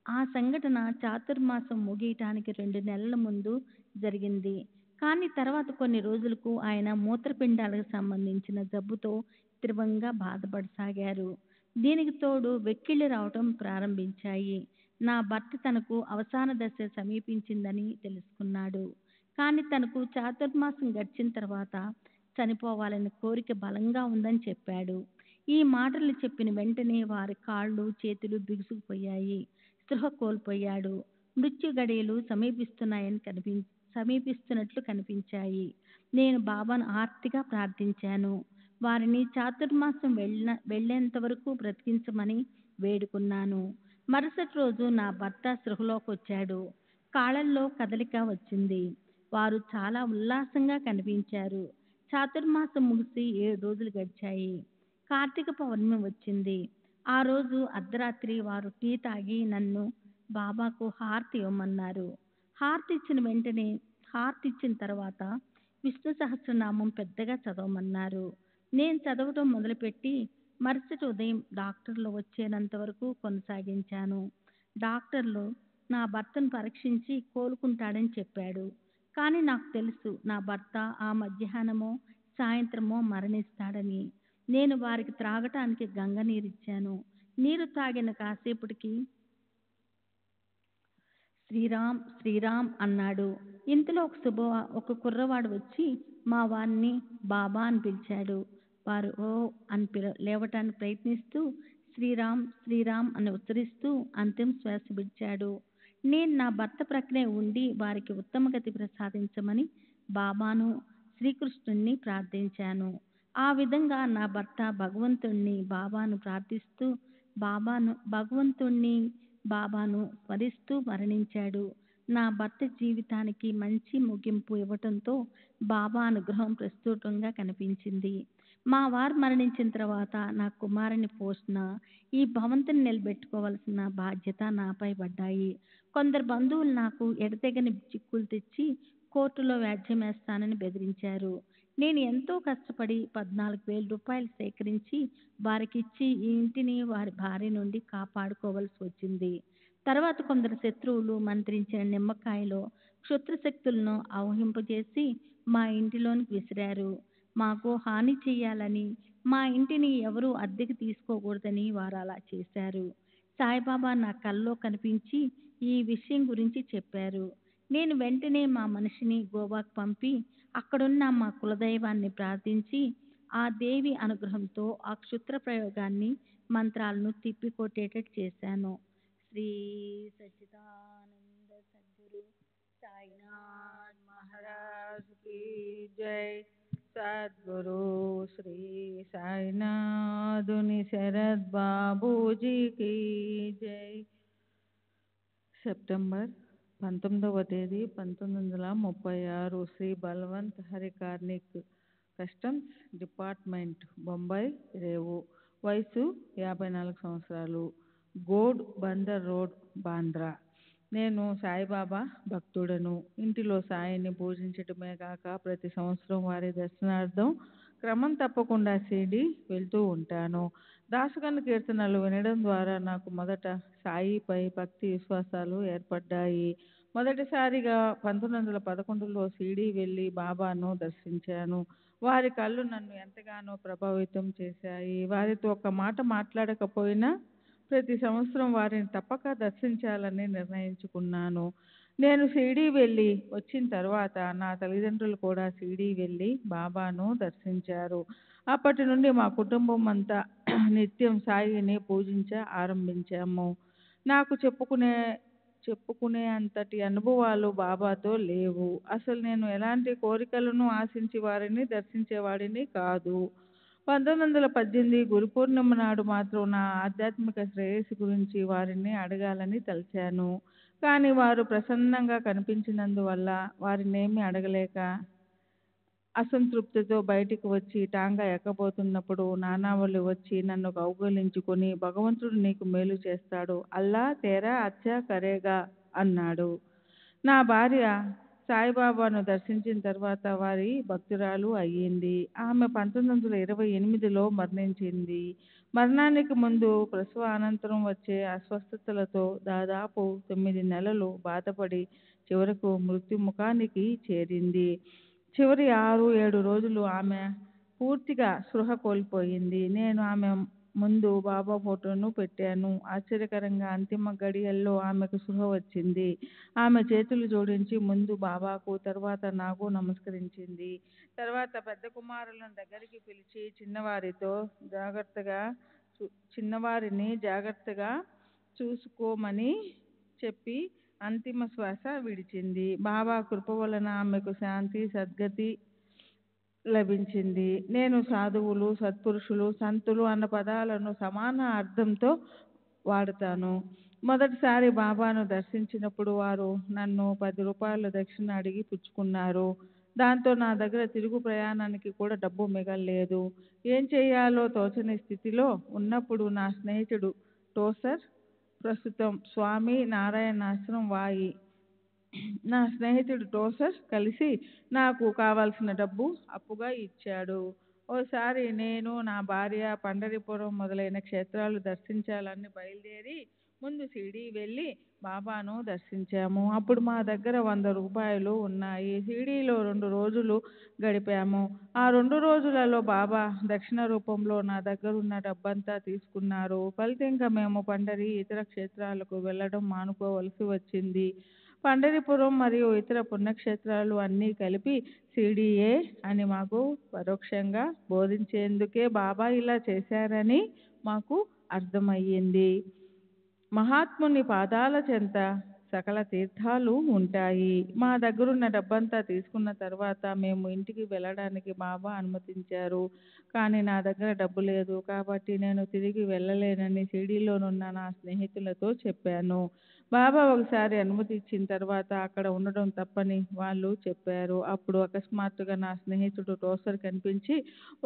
ఆ సంఘటన చాతుర్మాసం ముగియటానికి 2 నెలల ముందు జరిగింది. కానీ తర్వాత కొన్ని రోజులకు ఆయన మూత్రపిండాలకు సంబంధించిన జబ్బుతో తీవ్రంగా బాధపడసాగారు. దీనికి తోడు వెక్కిళ్ళు రావటం ప్రారంభించాయి. నా భర్త తనకు అవసాన దశ సమీపించిందని తెలుసుకున్నాడు. కానీ తనకు చాతుర్మాసం గడిచిన తర్వాత చనిపోవాలని కోరిక బలంగా ఉందని చెప్పాడు. ఈ మాటలు చెప్పిన వెంటనే వారి కాళ్ళు చేతులు బిగుసుకుపోయాయి. స్పృహ కోల్పోయాడు. మృత్యు గడియలు సమీపిస్తున్నట్లు కనిపించాయి. నేను బాబాను ఆర్తిగా ప్రార్థించాను. వారిని చాతుర్మాసం వెళ్ళేంత వరకు బ్రతికించమని వేడుకున్నాను. మరుసటి రోజు నా భర్త స్పృహలోకి వచ్చాడు. కాళ్ళల్లో కదలిక వచ్చింది. వారు చాలా ఉల్లాసంగా కనిపించారు. చాతుర్మాసం ముగిసి 7 రోజులు గడిచాయి. కార్తీక పౌర్ణమి వచ్చింది. ఆ రోజు అర్ధరాత్రి వారు టీ తాగి నన్ను బాబాకు హారతి ఇవ్వమన్నారు. హారతి ఇచ్చిన తర్వాత విష్ణు సహస్రనామం పెద్దగా చదవమన్నారు. నేను చదవటం మొదలుపెట్టి మరుసటి ఉదయం డాక్టర్లు వచ్చేంత వరకు కొనసాగించాను. డాక్టర్లు నా భర్తను పరీక్షించి కోలుకుంటాడని చెప్పాడు. కానీ నాకు తెలుసు నా భర్త ఆ మధ్యాహ్నమో సాయంత్రమో మరణిస్తాడని. నేను వారికి త్రాగటానికి గంగ నీరిచ్చాను. నీరు తాగిన కాసేపటికి శ్రీరామ్ శ్రీరామ్ అన్నాడు. ఇంతలో ఒక కుర్రవాడు వచ్చి మా వారిని బాబా అని పిలిచాడు. వారు ఓ అని లేవటానికి ప్రయత్నిస్తూ శ్రీరామ్ శ్రీరామ్ అని ఉచ్చరిస్తూ అంతిమ శ్వాస విడిచాడు. నేను నా భర్త ప్రక్కనే ఉండి వారికి ఉత్తమ గతి ప్రసాదించమని బాబాను శ్రీకృష్ణుణ్ణి ప్రార్థించాను. ఆ విధంగా నా భర్త భగవంతుణ్ణి బాబాను ప్రార్థిస్తూ బాబాను స్మరిస్తూ మరణించాడు. నా భర్త జీవితానికి మంచి ముగింపు ఇవ్వటంతో బాబా అనుగ్రహం ప్రస్ఫుటంగా కనిపించింది. మా వారు మరణించిన తర్వాత నా కుమారుని పోషణ, ఈ భవంతిని నిలబెట్టుకోవాల్సిన బాధ్యత నాపై పడ్డాయి. కొందరు బంధువులు నాకు ఎడతెగని చిక్కులు తెచ్చి కోర్టులో వ్యాజ్యం వేస్తానని బెదిరించారు. నేను ఎంతో కష్టపడి 14,000 రూపాయలు సేకరించి వారికిచ్చి ఈ ఇంటిని వారి భార్య నుండి కాపాడుకోవలసి వచ్చింది. తర్వాత కొందరు శత్రువులు మంత్రించిన నిమ్మకాయలో క్షుద్రశక్తులను ఆవహింపజేసి మా ఇంటిలోనికి విసిరారు. మాకు హాని చేయాలని, మా ఇంటిని ఎవరూ అద్దెకి తీసుకోకూడదని వారు అలా చేశారు. సాయిబాబా నా కల్లో కనిపించి ఈ విషయం గురించి చెప్పారు. నేను వెంటనే మా మనిషిని గోవాకు పంపి అక్కడున్న మా కులదైవాన్ని ప్రార్థించి ఆ దేవి అనుగ్రహంతో ఆ క్షుద్ర ప్రయోగాన్ని మంత్రాలను తిప్పికొట్టేటట్టు చేశాను. శ్రీ సచ్చిదానంద సద్గురు సాయినాథ్ మహారాజ్ కీ జై. సద్గురు శ్రీ సాయినాథుని శరద్ బాబూజీ కీ జై. సెప్టెంబర్ 19వ తేదీ 1936 శ్రీ బల్వంత్ హరి కార్నిక్, కస్టమ్స్ డిపార్ట్మెంట్, బొంబాయి రేవు. వయసు 54 సంవత్సరాలు. Godbunder road, Bandra. నేను సాయిబాబా భక్తుడను. ఇంటిలో సాయిని పూజించటమే కాక ప్రతి సంవత్సరం వారి దర్శనార్థం క్రమం తప్పకుండా షిరిడీ వెళ్తూ ఉంటాను. దాసగణ కీర్తనలు వినడం ద్వారా నాకు మొదట సాయిపై భక్తి విశ్వాసాలు ఏర్పడ్డాయి. మొదటిసారిగా 1911లో షిరిడీ వెళ్ళి బాబాను దర్శించాను. వారి కళ్ళు నన్ను ఎంతగానో ప్రభావితం చేశాయి. వారితో ఒక్క మాట మాట్లాడకపోయినా ప్రతి సంవత్సరం వారిని తప్పక దర్శించాలని నిర్ణయించుకున్నాను. నేను షిరిడీ వెళ్ళి వచ్చిన తర్వాత నా తల్లిదండ్రులు కూడా షిరిడీ వెళ్ళి బాబాను దర్శించారు. అప్పటి నుండి మా కుటుంబం అంతా నిత్యం సాయిని ఆరంభించాము. నాకు చెప్పుకునే అంతటి అనుభవాలు బాబాతో లేవు. అసలు నేను ఎలాంటి కోరికలను ఆశించి వారిని దర్శించేవాడిని కాదు. 1918 గురు పూర్ణిమ నాడు మాత్రం నా ఆధ్యాత్మిక శ్రేయస్సు గురించి వారిని అడగాలని తలచాను. కానీ వారు ప్రసన్నంగా కనిపించినందువల్ల వారినేమీ అడగలేక అసంతృప్తితో బయటికి వచ్చి టాంగా ఎక్కబోతున్నప్పుడు నానావళి వచ్చి నన్ను కౌగిలించుకొని భగవంతుడు నీకు మేలు చేస్తాడు, అల్లా తేరా అచ్చా కరేగా అన్నాడు. నా భార్య సాయిబాబాను దర్శించిన తర్వాత వారి భక్తురాలు అయ్యింది. ఆమె 1928లో మరణించింది. మరణానికి ముందు ప్రసవ అనంతరం వచ్చే అస్వస్థతలతో దాదాపు 9 నెలలు బాధపడి చివరకు మృత్యుముఖానికి చేరింది. చివరి 6-7 రోజులు ఆమె పూర్తిగా స్పృహ కోల్పోయింది. నేను ఆమె ముందు బాబా ఫోటోను పెట్టాను. ఆశ్చర్యకరంగా అంతిమ గడియల్లో ఆమెకు స్పృహ వచ్చింది. ఆమె చేతులు జోడించి ముందు బాబాకు, తర్వాత నాకు నమస్కరించింది. తర్వాత పెద్ద కుమారులను దగ్గరికి పిలిచి చిన్నవారిని జాగ్రత్తగా చూసుకోమని చెప్పి అంతిమ శ్వాస విడిచింది. బాబా కృప వలన ఆమెకు శాంతి, సద్గతి లభించింది. నేను సాధువులు, సత్పురుషులు, సంతులు అన్న పదాలను సమాన అర్థంతో వాడతాను. మొదటిసారి బాబాను దర్శించినప్పుడు వారు నన్ను 10 రూపాయల దక్షిణ అడిగి పుచ్చుకున్నారు. దాంతో నా దగ్గర తిరుగు ప్రయాణానికి కూడా డబ్బు మిగల్లేదు. ఏం చేయాలో తోచని స్థితిలో ఉన్నప్పుడు నా స్నేహితుడు టోసర్, ప్రస్తుతం స్వామి నారాయణాశ్రమం వాయి, నా స్నేహితుడు టోసర్ కలిసి నాకు కావాల్సిన డబ్బు అప్పుగా ఇచ్చాడు. ఓసారి నేను, నా భార్య పండరిపురం మొదలైన క్షేత్రాలు దర్శించాలని బయలుదేరి ముందు షిరిడీ వెళ్ళి బాబాను దర్శించాము. అప్పుడు మా దగ్గర 100 రూపాయలు ఉన్నాయి. షిరిడీలో 2 రోజులు గడిపాము. ఆ 2 రోజులలో బాబా దక్షిణ రూపంలో నా దగ్గరున్న డబ్బంతా తీసుకున్నారు. ఫలితంగా మేము పండరి, ఇతర క్షేత్రాలకు వెళ్ళడం మానుకోవలసి వచ్చింది.
పండరిపురం మరియు ఇతర పుణ్యక్షేత్రాలు అన్నీ కలిపి సిడిఏ అని మాకు పరోక్షంగా బోధించేందుకే బాబా ఇలా చేశారని మాకు అర్థమయ్యింది. మహాత్ముని పాదాల చెంత సకల తీర్థాలు ఉంటాయి. మా దగ్గరున్న డబ్బంతా తీసుకున్న తర్వాత మేము ఇంటికి వెళ్ళడానికి బాబా అనుమతించారు. కానీ నా దగ్గర డబ్బు లేదు కాబట్టి నేను తిరిగి వెళ్ళలేనని షిరిడీలోనున్న నా స్నేహితులతో చెప్పాను. బాబా ఒకసారి అనుమతి ఇచ్చిన తర్వాత అక్కడ ఉండడం తప్పని వాళ్ళు చెప్పారు. అప్పుడు అకస్మాత్తుగా నా స్నేహితుడు టోసర్ కనిపించి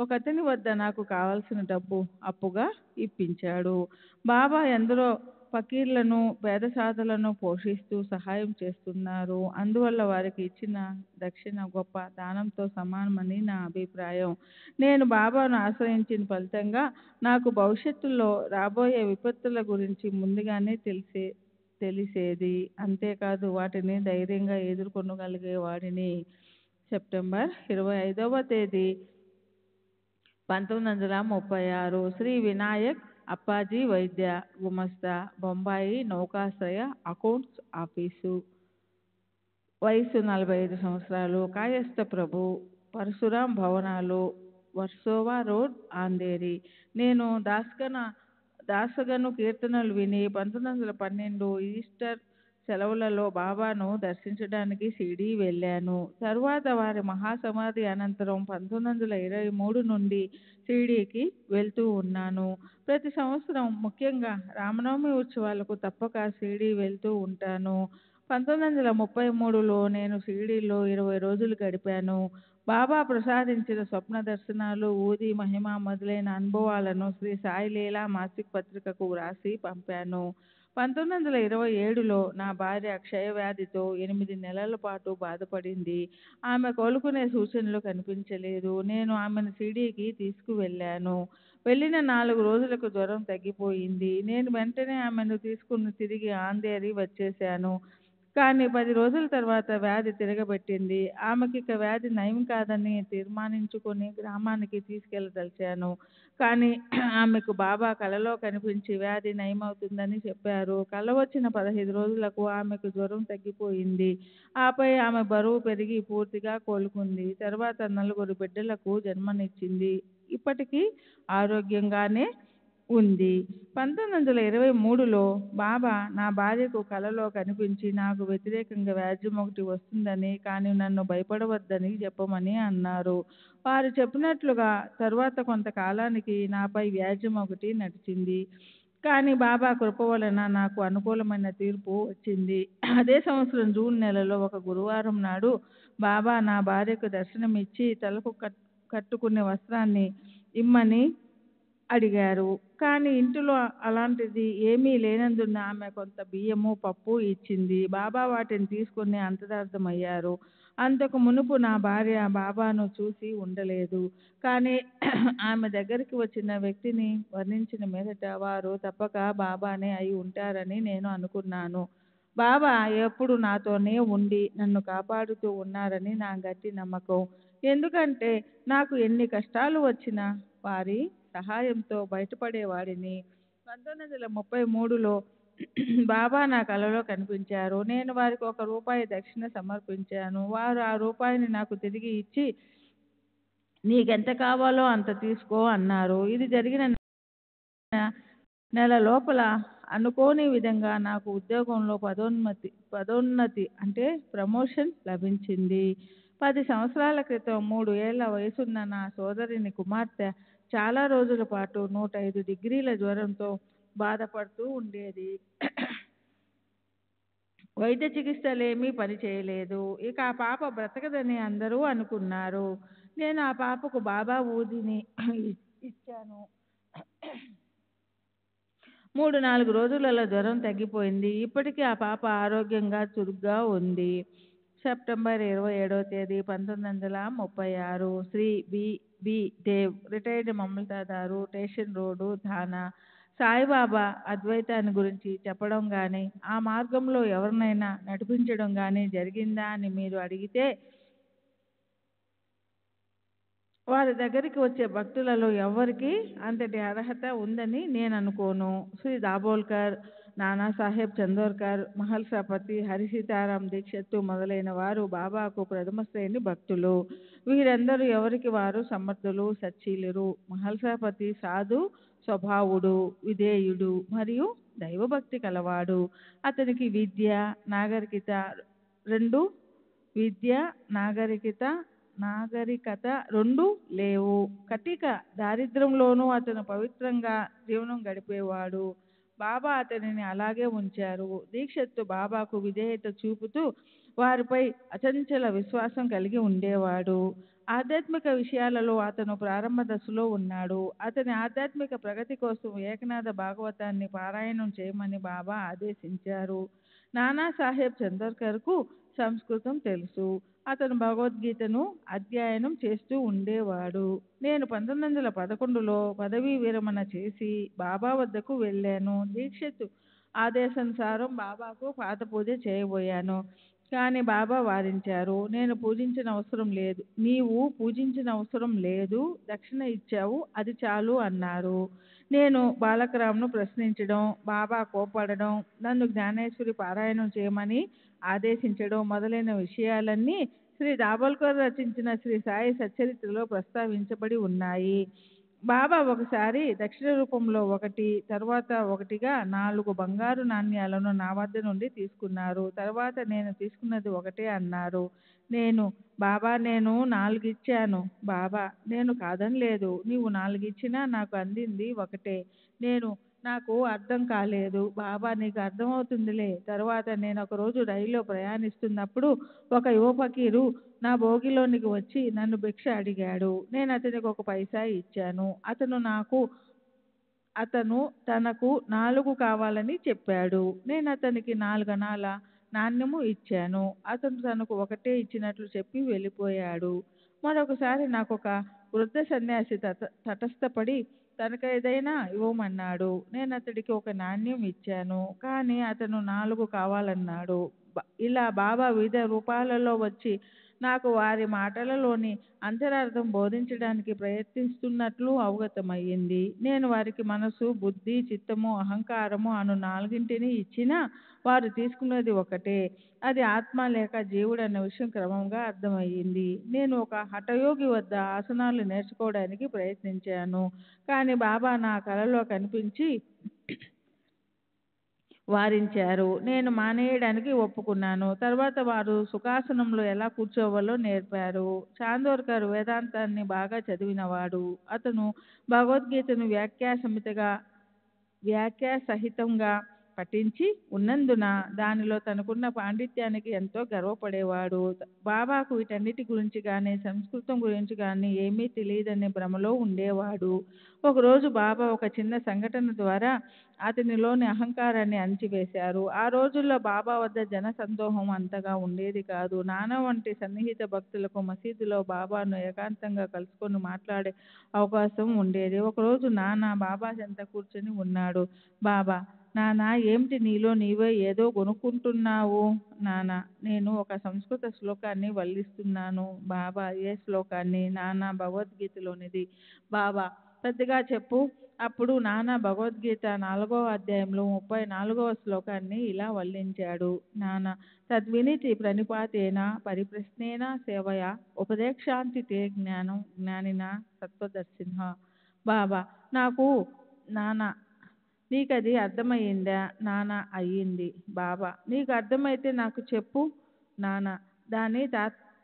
ఒకతని వద్ద నాకు కావలసిన డబ్బు అప్పుగా ఇప్పించాడు. బాబా ఎందరో ఫకీర్లను పేదసాధులను పోషిస్తూ సహాయం చేస్తున్నారు. అందువల్ల వారికి ఇచ్చిన దక్షిణ గొప్ప దానంతో సమానమని నా అభిప్రాయం. నేను బాబాను ఆశ్రయించిన ఫలితంగా నాకు భవిష్యత్తులో రాబోయే విపత్తుల గురించి ముందుగానే తెలిసేది. అంతేకాదు వాటిని ధైర్యంగా ఎదుర్కొనగలిగేవాడిని. సెప్టెంబర్ 25వ తేదీ 1936 శ్రీ వినాయక్ అప్పాజీ వైద్య గుమస్తా, బొంబాయి నౌకాశ్రయ అకౌంట్స్ ఆఫీసు. వయసు 45 సంవత్సరాలు. కాయస్థ ప్రభు, పరశురాం భవనాలు, వర్సోవా రోడ్, ఆంధేరి. నేను దాసగను కీర్తనలు విని 1912 ఈస్టర్ సెలవులలో బాబాను దర్శించడానికి షిరిడీ వెళ్ళాను. తరువాత వారి మహాసమాధి అనంతరం 1923 నుండి షిరిడీకి వెళ్తూ ఉన్నాను. ప్రతి సంవత్సరం ముఖ్యంగా రామనవమి ఉత్సవాలకు తప్పక షిరిడీ వెళ్తూ ఉంటాను. 1933లో నేను షిరిడీలో 20 రోజులు గడిపాను. బాబా ప్రసాదించిన స్వప్న దర్శనాలు, ఊది మహిమ మొదలైన అనుభవాలను శ్రీ సాయి లీలా మాసిక పత్రికకు వ్రాసి పంపాను. 1927లో నా భార్య క్షయవ్యాధితో 8 నెలల పాటు బాధపడింది. ఆమె కోలుకునే సూచనలు కనిపించలేదు. నేను ఆమెను షిరిడీకి తీసుకువెళ్ళాను. వెళ్ళిన 4 రోజులకు జ్వరం తగ్గిపోయింది. నేను వెంటనే ఆమెను తీసుకుని తిరిగి ఆంధేరి వచ్చేశాను. కానీ 10 రోజుల తర్వాత వ్యాధి తిరగబెట్టింది. ఆమెకిక వ్యాధి నయం కాదని తీర్మానించుకొని గ్రామానికి తీసుకెళ్ళదలిచాను. కానీ ఆమెకు బాబా కలలో కనిపించి వ్యాధి నయమవుతుందని చెప్పారు. కల వచ్చిన 15 రోజులకు ఆమెకు జ్వరం తగ్గిపోయింది. ఆపై ఆమె బరువు పెరిగి పూర్తిగా కోలుకుంది. తర్వాత 4 బిడ్డలకు జన్మనిచ్చింది. ఇప్పటికీ ఆరోగ్యంగానే ఉంది. 1923లో బాబా నా భార్యకు కలలో కనిపించి నాకు వ్యతిరేకంగా వ్యాజ్యం ఒకటి వస్తుందని, కానీ నన్ను భయపడవద్దని చెప్పమని అన్నారు. వారు చెప్పినట్లుగా తరువాత కొంతకాలానికి నాపై వ్యాజ్యం ఒకటి నడిచింది. కానీ బాబా కృప వలన నాకు అనుకూలమైన తీర్పు వచ్చింది. అదే సంవత్సరం జూన్ నెలలో ఒక గురువారం నాడు బాబా నా భార్యకు దర్శనమిచ్చి తలకు కట్టుకునే వస్త్రాన్ని ఇమ్మని అడిగారు. కానీ ఇంటిలో అలాంటిది ఏమీ లేనందున ఆమె కొంత బియ్యము, పప్పు ఇచ్చింది. బాబా వాటిని తీసుకుని అంతరార్థమయ్యారు. అంతకు మునుపు నా భార్య బాబాను చూసి ఉండలేదు. కానీ ఆమె దగ్గరికి వచ్చిన వ్యక్తిని వర్ణించిన మీదట వారు తప్పక బాబానే అయి ఉంటారని నేను అనుకున్నాను. బాబా ఎప్పుడు నాతోనే ఉండి నన్ను కాపాడుతూ ఉన్నారని నా గట్టి నమ్మకం. ఎందుకంటే నాకు ఎన్ని కష్టాలు వచ్చినా వారి సహాయంతో బయటపడేవాడిని. 1933లో బాబా నా కలలో కనిపించారు. నేను వారికి ₹1 దక్షిణ సమర్పించాను. వారు ఆ రూపాయిని నాకు తిరిగి ఇచ్చి నీకెంత కావాలో అంత తీసుకో అన్నారు. ఇది జరిగిన నెల లోపల అనుకోని విధంగా నాకు ఉద్యోగంలో పదోన్నతి అంటే ప్రమోషన్ లభించింది. 10 సంవత్సరాల క్రితం 3 ఏళ్ల వయసున్న నా సోదరుని కుమార్తె చాలా రోజుల పాటు 105 డిగ్రీల జ్వరంతో బాధపడుతూ ఉండేది. వైద్య చికిత్సలేమీ పనిచేయలేదు. ఇక ఆ పాప బ్రతకదని అందరూ అనుకున్నారు. నేను ఆ పాపకు బాబా ఊదిని ఇచ్చాను. 3-4 రోజులలో జ్వరం తగ్గిపోయింది. ఇప్పటికీ ఆ పాప ఆరోగ్యంగా చురుగ్గా ఉంది. సెప్టెంబర్ 27వ తేదీ 1936 శ్రీ బి దేవ్, రిటైర్డ్ మామూలుదారు, స్టేషన్ రోడ్డు, థానా. సాయిబాబా అద్వైతాన్ని గురించి చెప్పడం కానీ ఆ మార్గంలో ఎవరినైనా నడిపించడం కానీ జరిగిందా అని మీరు అడిగితే వారి దగ్గరికి వచ్చే భక్తులలో ఎవరికి అంతటి అర్హత ఉందని నేను అనుకోను. శ్రీ దాబోల్కర్, నానాసాహెబ్ చందోర్కర్, మహల్సాపతి, హరిసీతారాం దీక్షిత్ మొదలైన వారు బాబాకు ప్రథమ శ్రేణి భక్తులు. వీరందరూ ఎవరికి వారు సమర్థులు, సచ్చీలురు. మహల్సాపతి సాధు స్వభావుడు, విధేయుడు మరియు దైవభక్తి కలవాడు. అతనికి విద్య, నాగరికత రెండు లేవు. కటిక దారిద్ర్యంలోనూ అతను పవిత్రంగా జీవనం గడిపేవాడు. బాబా అతనిని అలాగే ఉంచారు. దీక్షిత్ బాబాకు విధేయత చూపుతూ వారిపై అచంచల విశ్వాసం కలిగి ఉండేవాడు. ఆధ్యాత్మిక విషయాలలో అతను ప్రారంభ దశలో ఉన్నాడు. అతని ఆధ్యాత్మిక ప్రగతి కోసం ఏకనాథ భాగవతాన్ని పారాయణం చేయమని బాబా ఆదేశించారు. నానాసాహెబ్ చందోర్కర్కు సంస్కృతం తెలుసు. అతను భగవద్గీతను అధ్యయనం చేస్తూ ఉండేవాడు. నేను 1911లో పదవీ విరమణ చేసి బాబా వద్దకు వెళ్ళాను. దీక్షిత్ ఆదేశానుసారం బాబాకు పాదపూజ చేయబోయాను. కానీ బాబా వారించారు. నీవు పూజించిన అవసరం లేదు, దక్షిణ ఇచ్చావు, అది చాలు అన్నారు. నేను బాలకరామ్ను ప్రశ్నించడం, బాబా కోపడడం, నన్ను జ్ఞానేశ్వరి పారాయణం చేయమని ఆదేశించడం మొదలైన విషయాలన్నీ శ్రీ దాభోల్కర్ రచించిన శ్రీ సాయి సచ్చరిత్రలో ప్రస్తావించబడి ఉన్నాయి. బాబా ఒకసారి దక్షిణ రూపంలో ఒకటి, తర్వాత ఒకటిగా 4 బంగారు నాణ్యాలను నా వద్ద నుండి తీసుకున్నారు. తర్వాత నేను తీసుకున్నది ఒకటే అన్నారు. నేను 4 ఇచ్చాను. బాబా, నేను కాదనలేదు. నీవు 4 ఇచ్చినా నాకు అందింది ఒకటే. నాకు అర్థం కాలేదు. బాబా, నీకు అర్థమవుతుందిలే. తర్వాత నేను ఒకరోజు రైల్లో ప్రయాణిస్తున్నప్పుడు ఒక యువ ఫకీరు నా బోగిలోనికి వచ్చి నన్ను భిక్ష అడిగాడు. నేను అతనికి 1 పైసా ఇచ్చాను. అతను తనకు 4 కావాలని చెప్పాడు. నేను అతనికి 4 అణాల నాణ్యము ఇచ్చాను. అతను తనకు ఒకటే ఇచ్చినట్లు చెప్పి వెళ్ళిపోయాడు. మరొకసారి నాకొక వృద్ధ సన్యాసి తటస్థపడి తనకేదైనా ఇవ్వమన్నాడు. నేను అతడికి 1 నాణ్యం ఇచ్చాను. కానీ అతను 4 కావాలన్నాడు. ఇలా బాబా వివిధ రూపాలలో వచ్చి నాకు వారి మాటలలోని అంతరార్థం బోధించడానికి ప్రయత్నిస్తున్నట్లు అవగతమయ్యింది. నేను వారికి మనసు, బుద్ధి, చిత్తము, అహంకారము అను 4 ఇచ్చినా వారు తీసుకున్నది ఒకటే. అది ఆత్మ లేక జీవుడు అన్న విషయం క్రమంగా అర్థమయ్యింది. నేను ఒక హఠయోగి వద్ద ఆసనాలు నేర్చుకోవడానికి ప్రయత్నించాను. కానీ బాబా నా కలలో కనిపించి వారించారు. నేను మానేయడానికి ఒప్పుకున్నాను. తర్వాత వారు సుఖాసనంలో ఎలా కూర్చోవాలో నేర్పారు. చాందోర్కర్ వేదాంతాన్ని బాగా చదివినవాడు. అతను భగవద్గీతను వ్యాఖ్యాసహితంగా పఠించి ఉన్నందున దానిలో తనకున్న పాండిత్యానికి ఎంతో గర్వపడేవాడు. బాబాకు వీటన్నిటి గురించి కానీ సంస్కృతం గురించి కానీ ఏమీ తెలియదనే భ్రమలో ఉండేవాడు. ఒకరోజు బాబా ఒక చిన్న సంఘటన ద్వారా అతనిలోని అహంకారాన్ని అణిచివేశారు. ఆ రోజుల్లో బాబా వద్ద జన సందోహం అంతగా ఉండేది కాదు. నానా వంటి సన్నిహిత భక్తులకు మసీదులో బాబాను ఏకాంతంగా కలుసుకొని మాట్లాడే అవకాశం ఉండేది. ఒకరోజు నానా బాబా చెంత కూర్చొని ఉన్నాడు. బాబా, నానా, ఏమిటి నీలో నీవే ఏదో కొనుక్కుంటున్నావు? నానా, నేను ఒక సంస్కృత శ్లోకాన్ని వల్లిస్తున్నాను. బాబా, ఏ శ్లోకాన్ని? నానా, భగవద్గీతలోనిది. బాబా, పెద్దగా చెప్పు. అప్పుడు నానా భగవద్గీత 4వ అధ్యాయంలో 34వ శ్లోకాన్ని ఇలా వల్లించాడు. నానా, తద్వినితి ప్రణిపాతేన పరిప్రశ్నేన సేవయా ఉపదేక్షాంతి తే జ్ఞానం జ్ఞానిన సత్వదర్శిన. బాబా, నానా, నీకది అర్థమయ్యిందా? నానా, అయ్యింది. బాబా, నీకు అర్థమైతే నాకు చెప్పు. నానా, దాని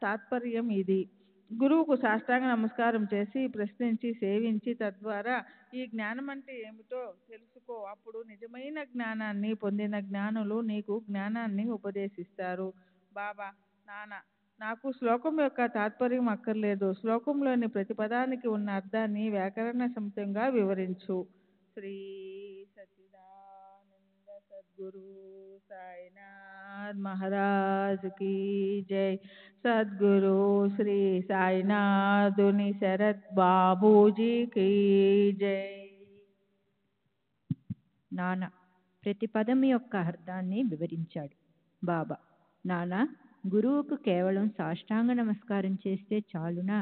తాత్పర్యం ఇది. గురువుకు సాష్టాంగ నమస్కారం చేసి ప్రశ్నించి సేవించి తద్వారా ఈ జ్ఞానం అంటే ఏమిటో తెలుసుకో. అప్పుడు నిజమైన జ్ఞానాన్ని పొందిన జ్ఞానులు నీకు జ్ఞానాన్ని ఉపదేశిస్తారు. బాబా, నానా, నాకు శ్లోకం యొక్క తాత్పర్యం అక్కర్లేదు. శ్లోకంలోని ప్రతి పదానికి ఉన్న అర్థాన్ని వ్యాకరణ సమితంగా వివరించు. శ్రీ సచ్చిదానంద సద్గురు సాయినాథ్ మహారాజ్ కీ జై. సద్గురు శ్రీ సాయినాథుని శరత్ బాబూజీ కీ జై.
నాన్న ప్రతి పదం యొక్క అర్థాన్ని వివరించాడు. బాబా, నాన్న, గురువుకు కేవలం సాష్టాంగ నమస్కారం చేస్తే చాలునా?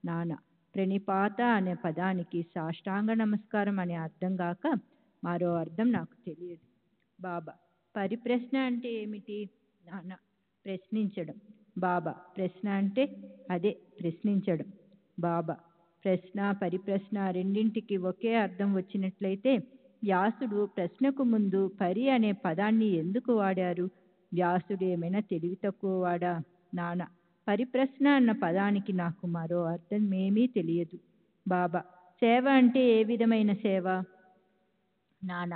నాన్న, ప్రణిపాత అనే పదానికి సాష్టాంగ నమస్కారం అనే అర్థం గాక మరో అర్థం నాకు తెలియదు. బాబా పరిప్రశ్న అంటే ఏమిటి? నాన్న ప్రశ్నించడం. బాబా ప్రశ్న అంటే అదే ప్రశ్నించడం. బాబా ప్రశ్న పరిప్రశ్న రెండింటికి ఒకే అర్థం వచ్చినట్లయితే వ్యాసుడు ప్రశ్నకు ముందు పరి అనే పదాన్ని ఎందుకు వాడారు? వ్యాసుడు ఏమైనా తెలివి తక్కువ వాడా? నాన్న పరిప్రశ్న అన్న పదానికి నాకు మరో అర్థం ఏమీ తెలియదు. బాబా సేవ అంటే ఏ విధమైన సేవ? నాన్న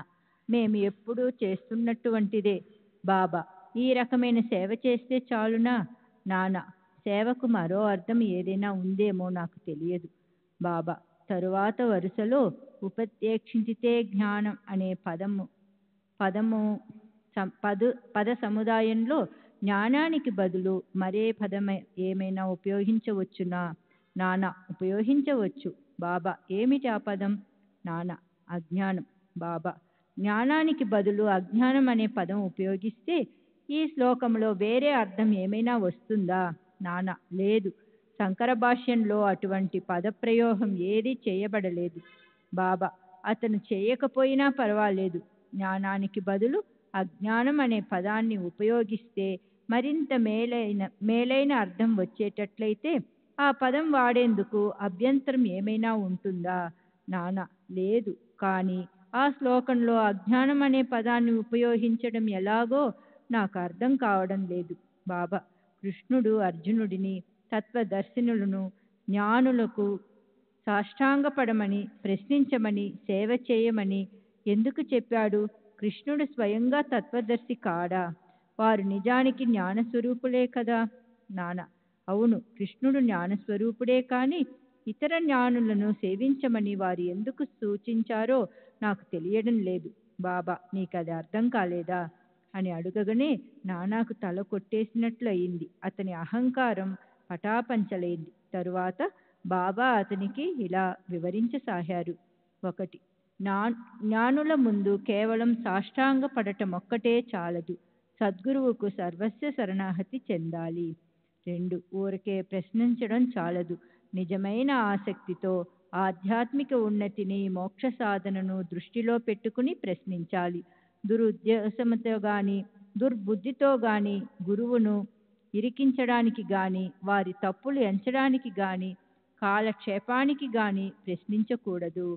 మేము ఎప్పుడూ చేస్తున్నటువంటిదే. బాబా ఈ రకమైన సేవ చేస్తే చాలునా? నాన్న సేవకు మరో అర్థం ఏదైనా ఉందేమో నాకు తెలియదు. బాబా తరువాత వరుసలో ఉపదేక్షించితే జ్ఞానం అనే పద సముదాయంలో జ్ఞానానికి బదులు మరే పదం ఏమైనా ఉపయోగించవచ్చునా? నాన్న ఉపయోగించవచ్చు. బాబా ఏమిటి ఆ పదం? నాన్న అజ్ఞానం. బాబా జ్ఞానానికి బదులు అజ్ఞానం అనే పదం ఉపయోగిస్తే ఈ శ్లోకంలో వేరే అర్థం ఏమైనా వస్తుందా? నాన్న లేదు. శంకర భాష్యంలో అటువంటి పదప్రయోగం ఏదీ చేయబడలేదు. బాబా అతను చేయకపోయినా పర్వాలేదు. జ్ఞానానికి బదులు అజ్ఞానం అనే పదాన్ని ఉపయోగిస్తే మరింత మేలైన అర్థం వచ్చేటట్లయితే ఆ పదం వాడేందుకు అభ్యంతరం ఏమైనా ఉంటుందా? నాన్న లేదు. కానీ ఆ శ్లోకంలో అజ్ఞానం అనే పదాన్ని ఉపయోగించడం ఎలాగో నాకు అర్థం కావడం లేదు. బాబా కృష్ణుడు అర్జునుడిని తత్వదర్శనులను జ్ఞానులకు సాష్టాంగపడమని ప్రశ్నించమని సేవ చేయమని ఎందుకు చెప్పాడు? కృష్ణుడు స్వయంగా తత్వదర్శి కాడా? వారు నిజానికి జ్ఞానస్వరూపులే కదా? నాన్న అవును, కృష్ణుడు జ్ఞానస్వరూపుడే. కానీ ఇతర జ్ఞానులను సేవించమని వారు ఎందుకు సూచించారో నాకు తెలియడం లేదు. బాబా నీకది అర్థం కాలేదా అని అడుగగానే నానాకు తల కొట్టేసినట్లు అయింది. అతని అహంకారం పటాపంచలైంది. తరువాత బాబా అతనికి ఇలా వివరించసాగారు. 1. జ్ఞానుల ముందు కేవలం సాష్టాంగ పడటమొక్కటే చాలదు. సద్గురువుకు సర్వస్వ శరణాగతి చెందాలి. 2. ఊరికే ప్రశ్నించడం చాలదు. నిజమైన ఆసక్తితో ఆధ్యాత్మిక ఉన్నతిని మోక్ష సాధనను దృష్టిలో పెట్టుకుని ప్రశ్నించాలి. దురుద్దేశంతో గాని దుర్బుద్ధితో గాని గురువును ఇరికించడానికి గాని వారి తప్పులు ఎంచడానికి గాని కాలక్షేపానికి గాని ప్రశ్నించకూడదు.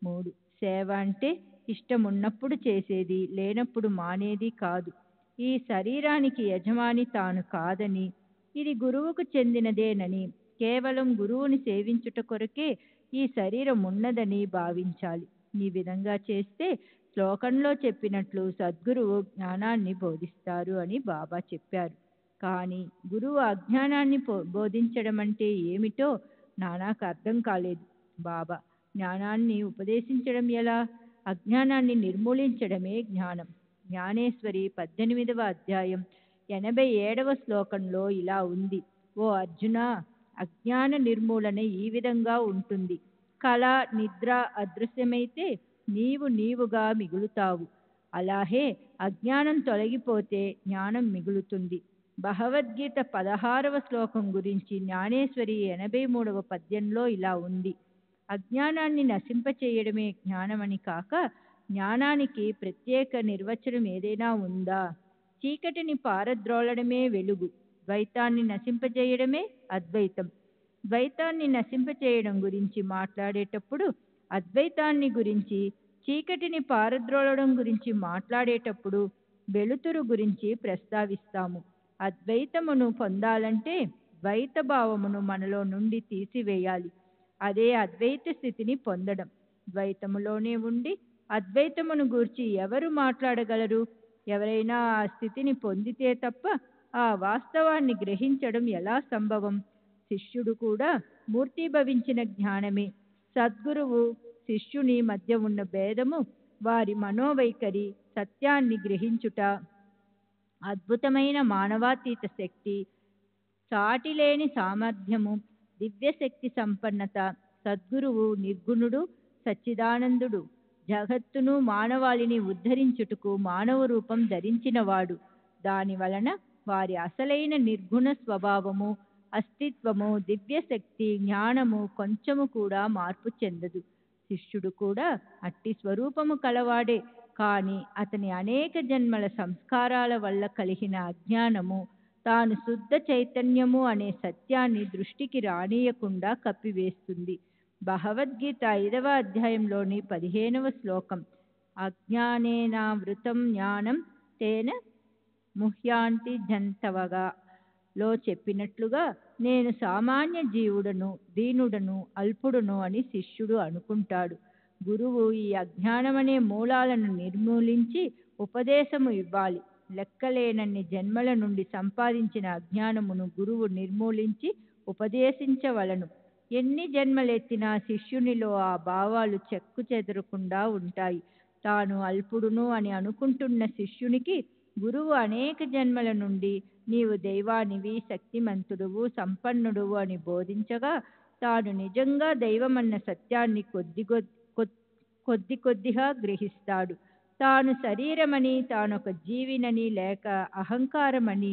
3. సేవ అంటే ఇష్టమున్నప్పుడు చేసేది, లేనప్పుడు మానేది కాదు. ఈ శరీరానికి యజమాని తాను కాదని, ఇది గురువుకు చెందినదేనని, కేవలం గురువుని సేవించుట కొరకే ఈ శరీరం ఉన్నదని భావించాలి. ఈ విధంగా చేస్తే శ్లోకంలో చెప్పినట్లు సద్గురువు జ్ఞానాన్ని బోధిస్తారు అని బాబా చెప్పారు. కానీ గురువు అజ్ఞానాన్ని బోధించడం అంటే ఏమిటో నానాకు అర్థం కాలేదు. బాబా జ్ఞానాన్ని ఉపదేశించడం ఎలా? అజ్ఞానాన్ని నిర్మూలించడమే జ్ఞానం. జ్ఞానేశ్వరి 18వ అధ్యాయం 87వ శ్లోకంలో ఇలా ఉంది. ఓ అర్జున, అజ్ఞాన నిర్మూలన ఈ విధంగా ఉంటుంది. కళ నిద్ర అదృశ్యమైతే నీవుగా మిగులుతావు. అలాగే అజ్ఞానం తొలగిపోతే జ్ఞానం మిగులుతుంది. భగవద్గీత 16వ శ్లోకం గురించి జ్ఞానేశ్వరి 83వ పద్యంలో ఇలా ఉంది. అజ్ఞానాన్ని నశింపచేయడమే జ్ఞానమని కాక జ్ఞానానికి ప్రత్యేక నిర్వచనం ఏదైనా ఉందా? చీకటిని పారద్రోలడమే వెలుగు. ద్వైతాన్ని నశింపచేయడమే అద్వైతం. ద్వైతాన్ని నశింపచేయడం గురించి మాట్లాడేటప్పుడు అద్వైతాన్ని గురించి, చీకటిని పారద్రోలడం గురించి మాట్లాడేటప్పుడు వెలుతురు గురించి ప్రస్తావిస్తాము. అద్వైతమును పొందాలంటే ద్వైత భావమును మనలో నుండి తీసివేయాలి. అదే అద్వైత స్థితిని పొందడం. ద్వైతములోనే ఉండి అద్వైతమును గూర్చి ఎవరు మాట్లాడగలరు? ఎవరైనా ఆ స్థితిని పొందితే తప్ప ఆ వాస్తవాన్ని గ్రహించడం ఎలా సంభవం? శిష్యుడు కూడా మూర్తీభవించిన జ్ఞానమే. సద్గురువు శిష్యుని మధ్య ఉన్న భేదము, వారి మనోవైఖరి, సత్యాన్ని గ్రహించుట, అద్భుతమైన మానవాతీత శక్తి, సాటిలేని సామర్థ్యము, దివ్యశక్తి సంపన్నత. సద్గురువు నిర్గుణుడు, సచ్చిదానందుడు. జగత్తును మానవాళిని ఉద్ధరించుటకు మానవ రూపం ధరించినవాడు. దాని వలన వారి అసలైన నిర్గుణ స్వభావము, అస్తిత్వము, దివ్యశక్తి, జ్ఞానము కొంచెము కూడా మార్పు చెందదు. శిష్యుడు కూడా అట్టి స్వరూపము కలవాడే. కానీ అతని అనేక జన్మల సంస్కారాల వల్ల కలిగిన అజ్ఞానము తాను శుద్ధ చైతన్యము అనే సత్యాన్ని దృష్టికి రానియకుండా కప్పివేస్తుంది. భగవద్గీత 5వ అధ్యాయంలోని 15వ శ్లోకం, అజ్ఞానేనావృతం జ్ఞానం తేన ముహ్యాంతి జంతవగా లో చెప్పినట్లుగా నేను సామాన్య జీవుడను, దీనుడను, అల్పుడును అని శిష్యుడు అనుకుంటాడు. గురువు ఈ అజ్ఞానమనే మూలాలను నిర్మూలించి ఉపదేశము ఇవ్వాలి. లెక్కలేనన్ని జన్మల నుండి సంపాదించిన అజ్ఞానమును గురువు నిర్మూలించి ఉపదేశించవలను. ఎన్ని జన్మలెత్తినా శిష్యునిలో ఆ భావాలు చెక్కు చెదరకుండా ఉంటాయి. తాను అల్పుడును అని అనుకుంటున్న శిష్యునికి గురువు అనేక జన్మల నుండి నీవు దైవానివి, శక్తిమంతుడువు, సంపన్నుడువు అని బోధించగా తాను నిజంగా దైవమన్న సత్యాన్ని కొద్ది కొద్దిగా గ్రహిస్తాడు. తాను శరీరమని, తానొక జీవినని లేక అహంకారమని,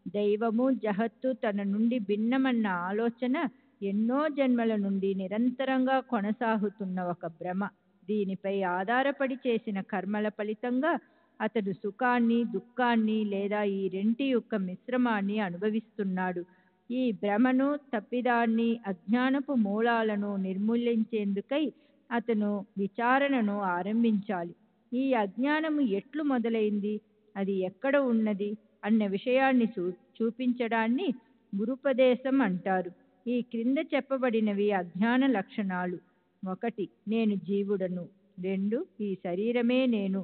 దైవము జగత్తు తన నుండి భిన్నమన్న ఆలోచన ఎన్నో జన్మల నుండి నిరంతరంగా కొనసాగుతున్న ఒక భ్రమ. దీనిపై ఆధారపడి చేసిన కర్మల ఫలితంగా అతడు సుఖాన్ని, దుఃఖాన్ని లేదా ఈ రెంటి యొక్క మిశ్రమాన్ని అనుభవిస్తున్నాడు. ఈ భ్రమను, తప్పిదాన్ని, అజ్ఞానపు మూలాలను నిర్మూలించేందుకై అతను విచారణను ఆరంభించాలి. ఈ అజ్ఞానము ఎట్లు మొదలైంది, అది ఎక్కడ ఉన్నది అన్న విషయాన్ని చూపించడాన్ని గురుపదేశం అంటారు. ఈ క్రింద చెప్పబడినవి అజ్ఞాన లక్షణాలు. 1. నేను జీవుడను. 2. ఈ శరీరమే నేను.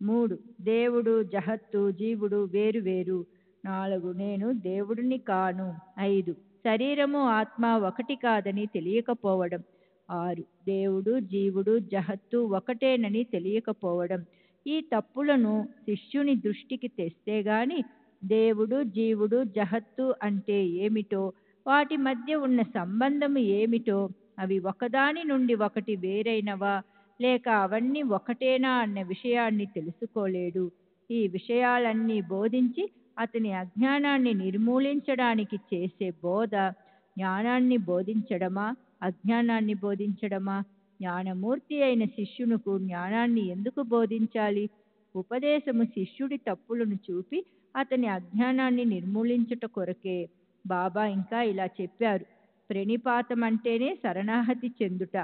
3. దేవుడు, జగత్తు, జీవుడు వేరు. 4. నేను దేవుడిని కాను. 5. శరీరము, ఆత్మ ఒకటి కాదని తెలియకపోవడం. 6. దేవుడు, జీవుడు, జగత్తు ఒకటేనని తెలియకపోవడం. ఈ తప్పులను శిష్యుని దృష్టికి తెస్తే గాని దేవుడు, జీవుడు, జగత్తు అంటే ఏమిటో, వాటి మధ్య ఉన్న సంబంధము ఏమిటో, అవి ఒకదాని నుండి ఒకటి వేరైనవా లేక అవన్నీ ఒకటేనా అన్న విషయాన్ని తెలుసుకోలేడు. ఈ విషయాలన్నీ బోధించి అతని అజ్ఞానాన్ని నిర్మూలించడానికి చేసే బోధ జ్ఞానాన్ని బోధించడమా, అజ్ఞానాన్ని బోధించడమా? జ్ఞానమూర్తి అయిన శిష్యునకు జ్ఞానాన్ని ఎందుకు బోధించాలి? ఉపదేశము శిష్యుడి తప్పులను చూపి అతని అజ్ఞానాన్ని నిర్మూలించుట కొరకే. బాబా ఇంకా ఇలా చెప్పారు, ప్రణిపాతం అంటేనే శరణాగతి చెందుట.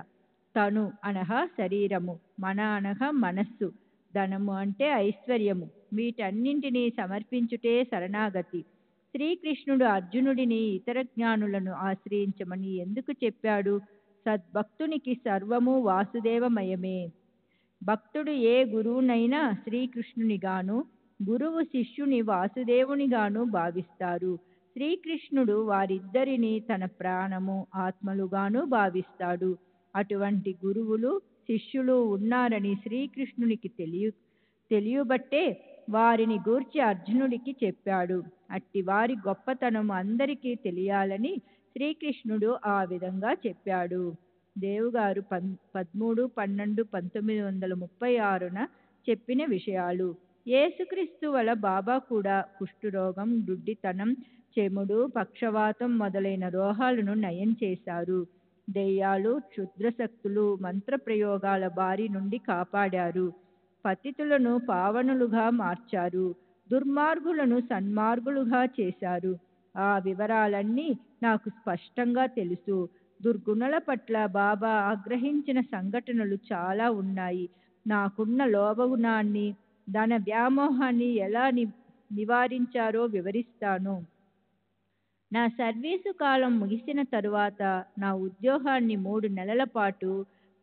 తను అనగా శరీరము, మన అనగా మనస్సు, ధనము అంటే ఐశ్వర్యము, వీటన్నింటినీ సమర్పించుటే శరణాగతి. శ్రీకృష్ణుడు అర్జునుడిని ఇతర జ్ఞానులను ఆశ్రయించమని ఎందుకు చెప్పాడు? సద్భక్తునికి సర్వము వాసుదేవమయమే. భక్తుడు ఏ గురువునైనా శ్రీకృష్ణునిగాను, గురువు శిష్యుని వాసుదేవునిగాను భావిస్తారు. శ్రీకృష్ణుడు వారిద్దరిని తన ప్రాణము, ఆత్మలుగాను భావిస్తాడు. అటువంటి గురువులు, శిష్యులు ఉన్నారని శ్రీకృష్ణునికి తెలియబట్టే వారిని గూర్చి అర్జునుడికి చెప్పాడు. అట్టి వారి గొప్పతనం అందరికీ తెలియాలని శ్రీకృష్ణుడు ఆ విధంగా చెప్పాడు. దేవుగారు 13/12/1936న చెప్పిన విషయాలు. యేసుక్రీస్తు వల్ల బాబా కూడా కుష్ఠరోగం, గుడ్డితనం, చెముడు, పక్షవాతం మొదలైన రోగాలను నయం చేశారు. దెయ్యాలు, క్షుద్రశక్తులు, మంత్రప్రయోగాల బారి నుండి కాపాడారు. పతితులను పావనులుగా మార్చారు. దుర్మార్గులను సన్మార్గులుగా చేశారు. ఆ వివరాలన్నీ నాకు స్పష్టంగా తెలుసు. దుర్గుణాల పట్ల బాబా ఆగ్రహించిన సంఘటనలు చాలా ఉన్నాయి. నాకున్న లోభగుణాన్ని, ధన వ్యామోహాన్ని ఎలా నివారించారో వివరిస్తాను. నా సర్వీసు కాలం ముగిసిన తరువాత నా ఉద్యోగాన్ని 3 నెలల పాటు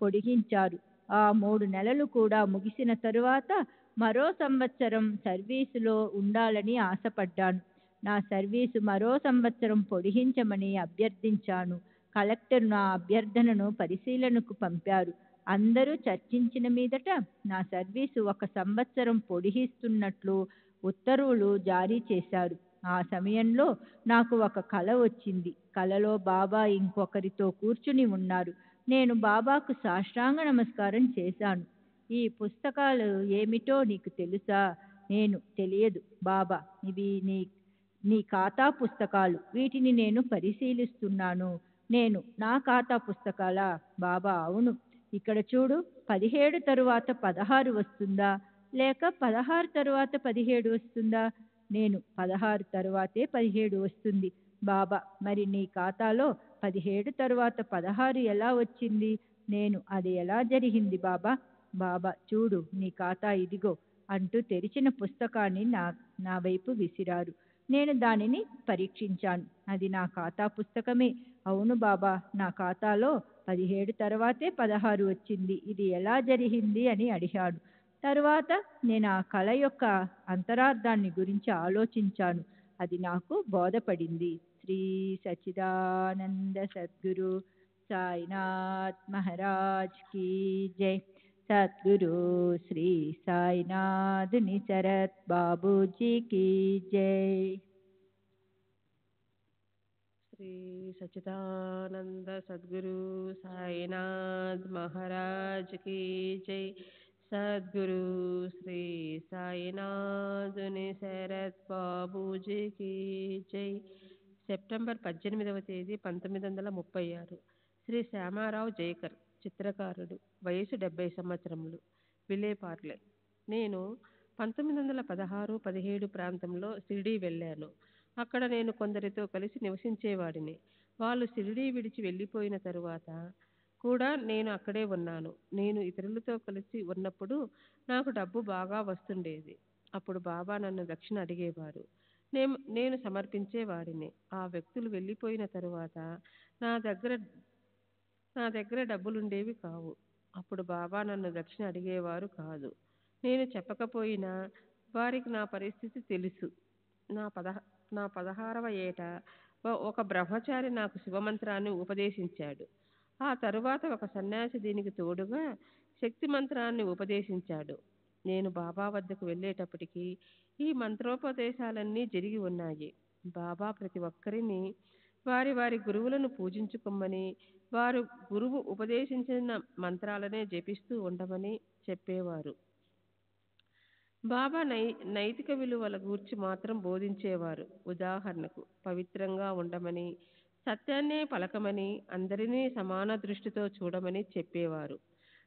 పొడిగించారు. ఆ 3 నెలలు కూడా ముగిసిన తరువాత మరో సంవత్సరం సర్వీసులో ఉండాలని ఆశపడ్డాను. నా సర్వీసు మరో సంవత్సరం పొడిగించమని అభ్యర్థించాను. కలెక్టర్ నా అభ్యర్థనను పరిశీలనకు పంపారు. అందరూ చర్చించిన మీదట నా సర్వీసు 1 సంవత్సరం పొడిగిస్తున్నట్లు ఉత్తర్వులు జారీ చేశారు. ఆ సమయంలో నాకు ఒక కల వచ్చింది. కలలో బాబా ఇంకొకరితో కూర్చుని ఉన్నారు. నేను బాబాకు సాష్టాంగ నమస్కారం చేశాను. ఈ పుస్తకాలు ఏమిటో నీకు తెలుసా? నేను తెలియదు బాబా, ఇవి నీ ఖాతా పుస్తకాలు. వీటిని నేను పరిశీలిస్తున్నాను. నేను నా ఖాతా పుస్తకాలా? బాబా అవును. ఇక్కడ చూడు, 17 తరువాత 16 వస్తుందా? లేక 16 తరువాత 17 వస్తుందా? నేను 16 తరువాతే 17 వస్తుంది. బాబా, మరి నీ ఖాతాలో 17 తరువాత 16 ఎలా వచ్చింది? నేను, అది ఎలా జరిగింది బాబా? బాబా, చూడు నీ ఖాతా ఇదిగో అంటూ తెరిచిన పుస్తకాన్ని నా వైపు విసిరారు. నేను దానిని పరీక్షించాను. అది నా ఖాతా పుస్తకమే. అవును బాబా, నా ఖాతాలో 17 తర్వాతే 16 వచ్చింది. ఇది ఎలా జరిగింది అని అడిగాడు. తరువాత నేను ఆ కళ యొక్క అంతరార్థాన్ని గురించి ఆలోచించాను. అది నాకు బోధపడింది. శ్రీ సచ్చిదానంద సద్గురు సాయినాథ్ మహారాజ్ కీ జై. సద్గురు శ్రీ సాయినాథ్ నిసరత్ బాబూజీ కీ జై.
శ్రీ సచ్చిదానంద సద్గురు సాయినాథ్ మహారాజ్ కీ జై. సద్గురు శ్రీ సాయినాథ్ నిసరత్ బాబూజీ కీ జై. సెప్టెంబర్ 18వ తేదీ 1936. శ్రీ శ్యామారావు జైకర్, చిత్రకారుడు, వయసు 70 సంవత్సరములు, విలేపార్లే. నేను 1916-17 ప్రాంతంలో షిరిడీ వెళ్ళాను. అక్కడ నేను కొందరితో కలిసి నివసించేవాడిని. వాళ్ళు షిరిడీ విడిచి వెళ్ళిపోయిన తరువాత కూడా నేను అక్కడే ఉన్నాను. నేను ఇతరులతో కలిసి ఉన్నప్పుడు నాకు డబ్బు బాగా వస్తుండేది. అప్పుడు బాబా నన్ను దక్షిణ అడిగేవారు. నేను సమర్పించేవాడిని. ఆ వ్యక్తులు వెళ్ళిపోయిన తరువాత నా దగ్గర డబ్బులుండేవి కావు. అప్పుడు బాబా నన్ను దక్షిణ అడిగేవారు కాదు. నేను చెప్పకపోయినా వారికి నా పరిస్థితి తెలుసు. నా 16వ ఏట ఒక బ్రహ్మచారి నాకు శివమంత్రాన్ని ఉపదేశించాడు. ఆ తరువాత ఒక సన్యాసి దీనికి తోడుగా శక్తి మంత్రాన్ని ఉపదేశించాడు. నేను బాబా వద్దకు వెళ్ళేటప్పటికి ఈ మంత్రోపదేశాలన్నీ జరిగి ఉన్నాయి. బాబా ప్రతి ఒక్కరిని వారి వారి గురువులను పూజించుకోమని, వారు గురువు ఉపదేశించిన మంత్రాలనే జపిస్తూ ఉండమని చెప్పేవారు. బాబా నైతిక విలువల గూర్చి మాత్రం బోధించేవారు. ఉదాహరణకు పవిత్రంగా ఉండమని, సత్యాన్నే పలకమని, అందరినీ సమాన దృష్టితో చూడమని చెప్పేవారు.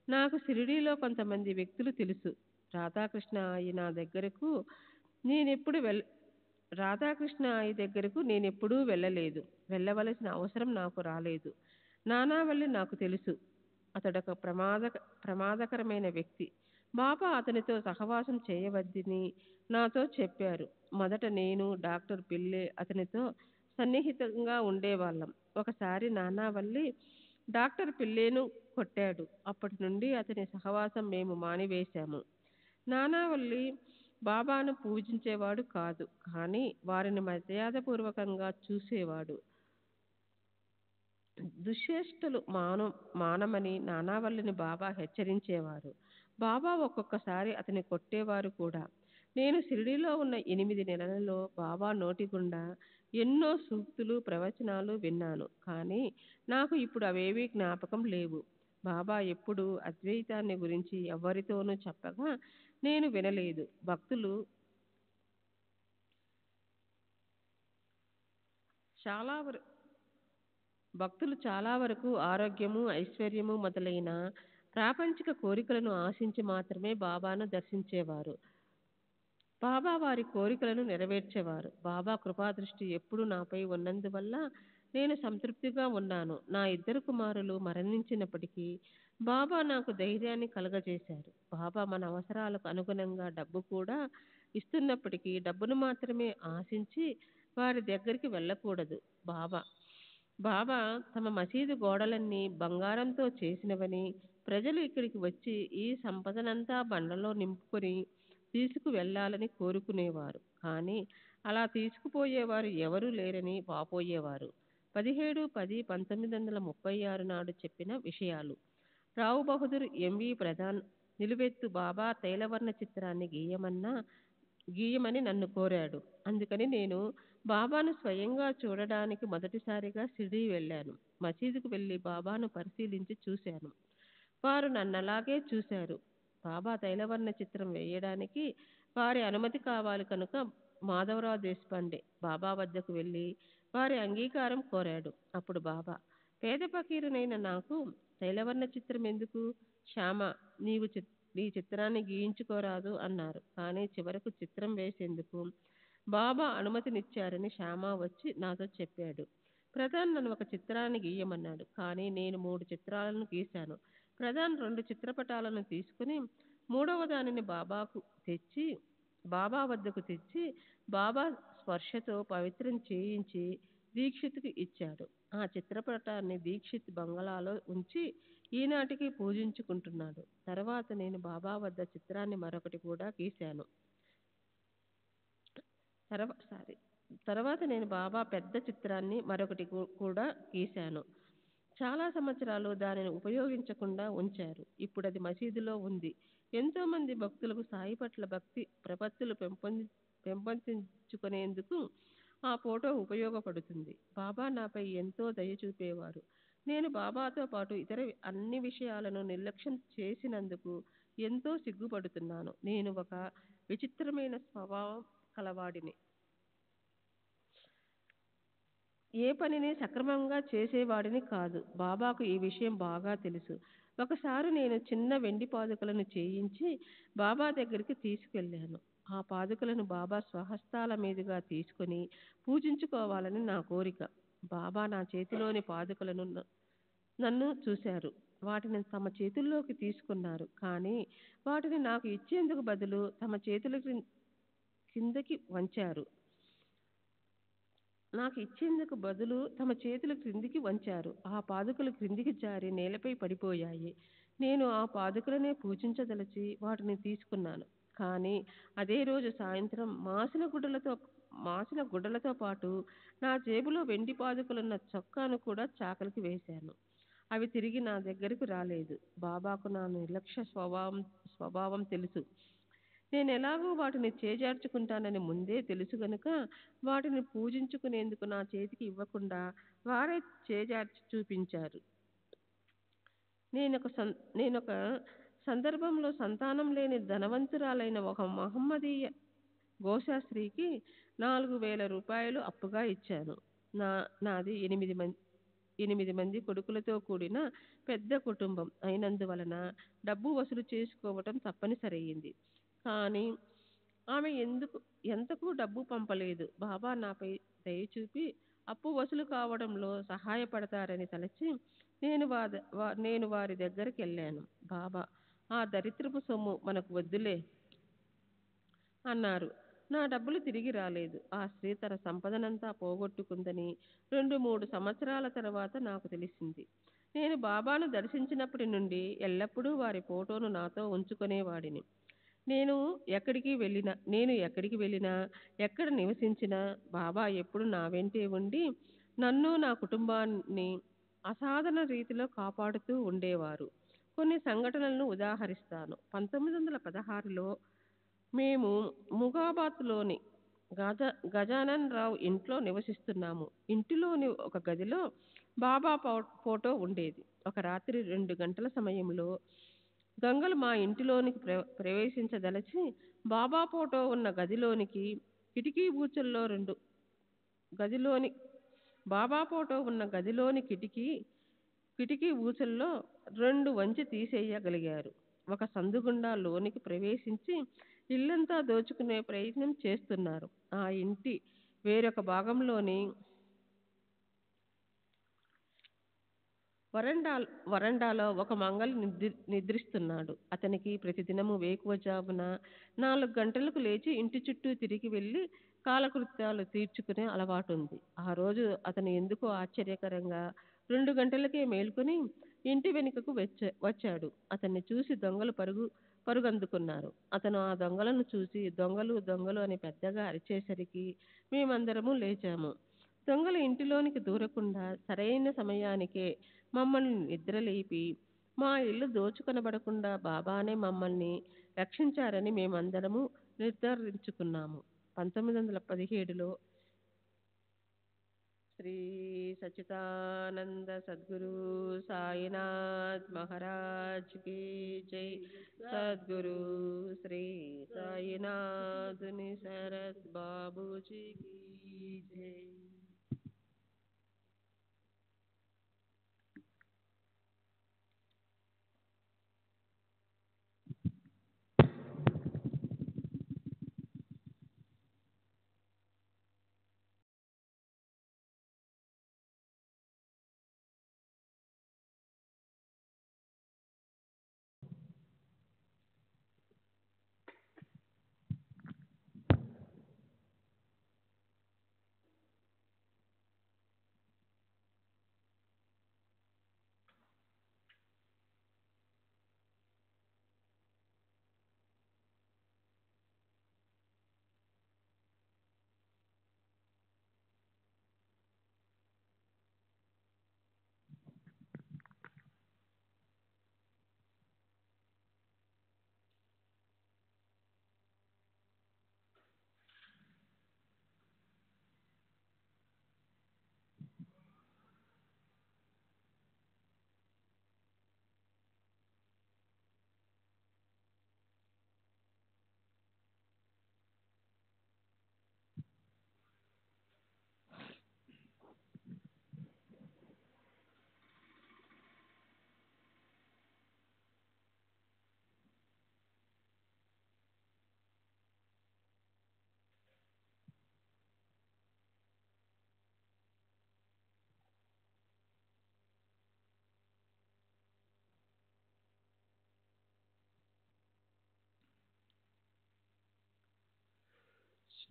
నాకు షిరిడీలో కొంతమంది వ్యక్తులు తెలుసు. రాధాకృష్ణ ఆయి దగ్గరకు నేనెప్పుడూ వెళ్ళలేదు. వెళ్ళవలసిన అవసరం నాకు రాలేదు. నానావల్లి నాకు తెలుసు. అతడొక ప్రమాదకరమైన వ్యక్తి. బాబా అతనితో సహవాసం చేయవద్దని నాతో చెప్పారు. మొదట నేను, డాక్టర్ పిల్లే అతనితో సన్నిహితంగా ఉండేవాళ్ళం. ఒకసారి నానావల్లి డాక్టర్ పిల్లేను కొట్టాడు. అప్పటి నుండి అతని సహవాసం మేము మానివేశాము. నానావల్లి బాబాను పూజించేవాడు కాదు, కానీ వారిని మర్యాదపూర్వకంగా చూసేవాడు. దుశ్చేష్టలు మానమని నానావల్లిని బాబా హెచ్చరించేవారు. బాబా ఒక్కొక్కసారి అతని కొట్టేవారు కూడా. నేను షిరిడీలో ఉన్న 8 నెలలలో బాబా నోటి గుండా ఎన్నో సూక్తులు, ప్రవచనాలు విన్నాను. కానీ నాకు ఇప్పుడు అవేవీ జ్ఞాపకం లేవు. బాబా ఎప్పుడు అద్వైతాన్ని గురించి ఎవరితోనూ చెప్పగా నేను వినలేదు. భక్తులు చాలా వరకు ఆరోగ్యము, ఐశ్వర్యము మొదలైన ప్రాపంచిక కోరికలను ఆశించి మాత్రమే బాబాను దర్శించేవారు. బాబా వారి కోరికలను నెరవేర్చేవారు. బాబా కృపాదృష్టి ఎప్పుడు నాపై ఉన్నందువల్ల నేను సంతృప్తిగా ఉన్నాను. నా 2 కుమారులు మరణించినప్పటికీ బాబా నాకు ధైర్యాన్ని కలగజేశారు. బాబా మన అవసరాలకు అనుగుణంగా డబ్బు కూడా ఇస్తున్నప్పటికీ డబ్బును మాత్రమే ఆశించి వారి దగ్గరికి వెళ్ళకూడదు. బాబా తమ మసీదు గోడలన్నీ బంగారంతో చేసినవని, ప్రజలు ఇక్కడికి వచ్చి ఈ సంపదనంతా బండ్లలో నింపుకొని తీసుకు వెళ్ళాలని కోరుకునేవారు. కానీ అలా తీసుకుపోయేవారు ఎవరూ లేరని వాపోయేవారు. 17-10-1936 నాడు చెప్పిన విషయాలు. రావు బహదూర్ ఎంవి ప్రధాన్ నిలువెత్తు బాబా తైలవర్ణ చిత్రాన్ని గీయమని నన్ను కోరాడు. అందుకని నేను బాబాను స్వయంగా చూడడానికి మొదటిసారిగా షిరిడీ వెళ్ళాను. మసీదుకు వెళ్ళి బాబాను పరిశీలించి చూశాను. వారు నన్నలాగే చూశారు. బాబా తైలవర్ణ చిత్రం వేయడానికి వారి అనుమతి కావాలి కనుక మాధవరావు దేశపాండే బాబా వద్దకు వెళ్ళి వారి అంగీకారం కోరాడు. అప్పుడు బాబా, పేద ఫకీరునైన నాకు తైలవర్ణ చిత్రం ఎందుకు? శ్యామ, ఈ చిత్రాన్ని గీయించుకోరాదు అన్నారు. కానీ చివరకు చిత్రం వేసేందుకు బాబా అనుమతినిచ్చారని శ్యామ వచ్చి నాతో చెప్పాడు. ప్రధాన్ నన్ను ఒక చిత్రాన్ని గీయమన్నాడు. కానీ నేను 3 చిత్రాలను గీశాను. ప్రధాన్ 2 చిత్రపటాలను తీసుకుని మూడవ దానిని బాబా వద్దకు తెచ్చి బాబా స్పర్శతో పవిత్రం చేయించి దీక్షిత్కి ఇచ్చాడు. ఆ చిత్రపటాన్ని దీక్షిత్ బంగళాలో ఉంచి ఈనాటికి పూజించుకుంటున్నాడు. తర్వాత నేను బాబా వద్ద చిత్రాన్ని మరొకటి కూడా గీశాను. తర్వాత నేను బాబా పెద్ద చిత్రాన్ని మరొకటి కూడా గీశాను. చాలా సంవత్సరాలు దానిని ఉపయోగించకుండా ఉంచారు. ఇప్పుడు అది మసీదులో ఉంది. ఎంతో మంది భక్తులకు సాయి పట్ల భక్తి ప్రపత్తులు పెంపొందించుకునేందుకు ఆ ఫోటో ఉపయోగపడుతుంది. బాబా నాపై ఎంతో దయ చూపేవారు. నేను బాబాతో పాటు ఇతర అన్ని విషయాలను నిర్లక్ష్యం చేసినందుకు ఎంతో సిగ్గుపడుతున్నాను. నేను ఒక విచిత్రమైన స్వభావం కలవాడిని. ఏ పనిని సక్రమంగా చేసేవాడిని కాదు. బాబాకు ఈ విషయం బాగా తెలుసు. ఒకసారి నేను చిన్న వెండి పాదుకలను చేయించి బాబా దగ్గరికి తీసుకెళ్ళాను. ఆ పాదుకలను బాబా స్వహస్తాల మీదుగా తీసుకొని పూజించుకోవాలని నా కోరిక. బాబా నా చేతిలోని పాదుకలను నన్ను చూశారు. వాటిని తమ చేతుల్లోకి తీసుకున్నారు. కానీ వాటిని నాకు ఇచ్చేందుకు బదులు తమ చేతుల కిందకి వంచారు. క్రిందికి వంచారు. ఆ పాదుకలు క్రిందికి జారి నేలపై పడిపోయాయి. నేను ఆ పాదుకలనే పూజించదలచి వాటిని తీసుకున్నాను. కానీ అదే రోజు సాయంత్రం మాసిన గుడ్డలతో పాటు నా జేబులో వెండి పాదుకలున్న చొక్కాను కూడా చాకలికి వేశాను. అవి తిరిగి నా దగ్గరకు రాలేదు. బాబాకు నా నిర్లక్ష్య స్వభావం తెలుసు. నేను ఎలాగో వాటిని చేజార్చుకుంటానని ముందే తెలుసు గనుక వాటిని పూజించుకునేందుకు నా చేతికి ఇవ్వకుండా వారే చేజార్చి చూపించారు. నేనొక సందర్భంలో సంతానం లేని ధనవంతురాలైన ఒక మహమ్మదీయ గోశాస్త్రికి 4,000 రూపాయలు అప్పుగా ఇచ్చాను. నాది 8 మంది కొడుకులతో కూడిన పెద్ద కుటుంబం అయినందువలన డబ్బు వసూలు చేసుకోవటం తప్పనిసరయింది. కానీ ఆమె ఎంతకు డబ్బు పంపలేదు. బాబా నాపై దయ చూపి అప్పు వసూలు కావడంలో సహాయపడతారని తలచి నేను వారి దగ్గరికి వెళ్ళాను. బాబా, ఆ దరిద్రపు సొమ్ము మనకు వద్దులే అన్నారు. నా డబ్బులు తిరిగి రాలేదు. ఆ స్త్రీ తన సంపదనంతా పోగొట్టుకుందని 2-3 సంవత్సరాల తర్వాత నాకు తెలిసింది. నేను బాబాను దర్శించినప్పటి నుండి ఎల్లప్పుడూ వారి ఫోటోను నాతో ఉంచుకునేవాడిని. నేను ఎక్కడికి వెళ్ళినా ఎక్కడ నివసించినా బాబా ఎప్పుడు నా వెంటే ఉండి నన్ను నా కుటుంబాన్ని అసాధారణ రీతిలో కాపాడుతూ ఉండేవారు. కొన్ని సంఘటనలను ఉదాహరిస్తాను. 1916లో మేము ముగాబాద్లోని గజానన్ రావు ఇంట్లో నివసిస్తున్నాము. ఇంటిలోని ఒక గదిలో బాబా ఫోటో ఉండేది. ఒక రాత్రి 2 గంటల సమయంలో దొంగలు మా ఇంటిలోనికి ప్రవేశించదలచి బాబా ఫోటో ఉన్న గదిలోనికి కిటికీ ఊచల్లో 2 వంచి తీసేయగలిగారు. ఒక సందుగుండా లోనికి ప్రవేశించి ఇల్లంతా దోచుకునే ప్రయత్నం చేస్తున్నారు. ఆ ఇంటి వేరొక భాగంలోని వరండాలో ఒక మంగలి నిద్రిస్తున్నాడు. అతనికి ప్రతిదినము వేకువజామున 4 గంటలకు లేచి ఇంటి చుట్టూ తిరిగి వెళ్ళి కాలకృత్యాలు తీర్చుకునే అలవాటుంది. ఆ రోజు అతను ఎందుకో ఆశ్చర్యకరంగా 2 గంటలకే మేల్కొని ఇంటి వెనుకకు వచ్చాడు. అతన్ని చూసి దొంగలు పరుగందుకున్నారు. అతను ఆ దొంగలను చూసి దొంగలు అని పెద్దగా అరిచేసరికి మేమందరము లేచాము. దొంగలు ఇంటిలోనికి దూరకుండా సరైన సమయానికే మమ్మల్ని నిద్రలేపి మా ఇల్లు దోచుకొనబడకుండా బాబానే మమ్మల్ని రక్షించారని మేమందరము నిర్ధారించుకున్నాము. 1917లో శ్రీ సచ్చిదానంద సద్గురు సాయినాథ్ మహారాజ్ की जय. సద్గురు శ్రీ సాయినాథుని శరత్ బాబూజీ की जय.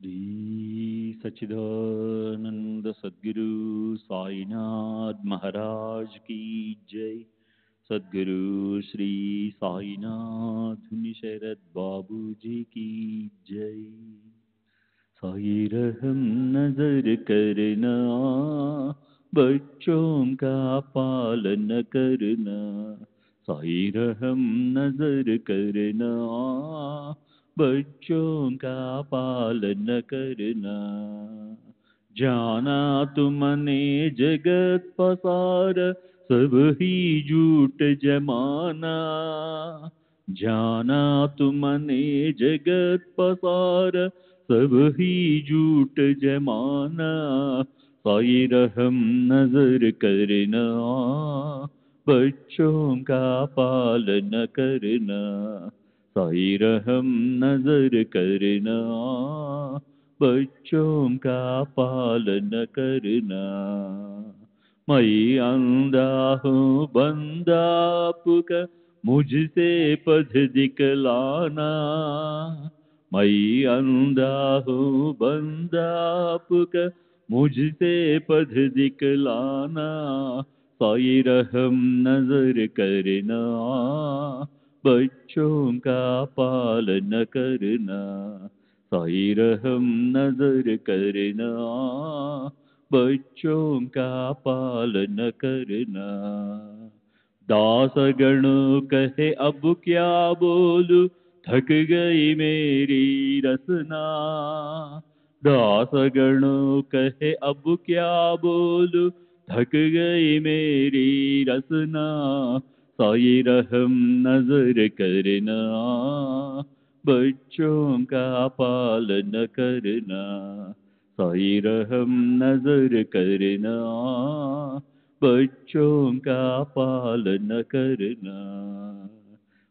श्री सच्चिदानंद सद्गुरु साईनाथ महाराज की जय। सद्गुरु श्री साईनाथ शरद बाबू जी की जय। साई रहम नजर करना, बच्चों का पालन करना। साई रहम नजर करना, बच्चों का पालन करना। जाना तुमने जगत पसार, सब ही झूठ जमाना। जाना तुमने जगत पसार, सब ही झूठ जमाना। साई रहम नजर करना, बच्चों का पालन करना। साई रहम नजर करना, बच्चों का पालन करना। मैं अंधा हूँ बंदा आपका, मुझसे पथ दिखलाना। मैं अंधा हूँ बंदा आपका, मुझसे पथ दिखलाना। साई रहम नजर करना, बच्चों का पालन करना। साई रहम नजर करना, बच्चों का पालन करना। दास गण कहे अब क्या बोलूं, थक गई मेरी रसना। दास गण कहे अब क्या बोलूं, थक गई मेरी रसना। साई रहम नजर करना, बच्चों का पालन करना। साई रहम नजर करना, बच्चों का पालन करना।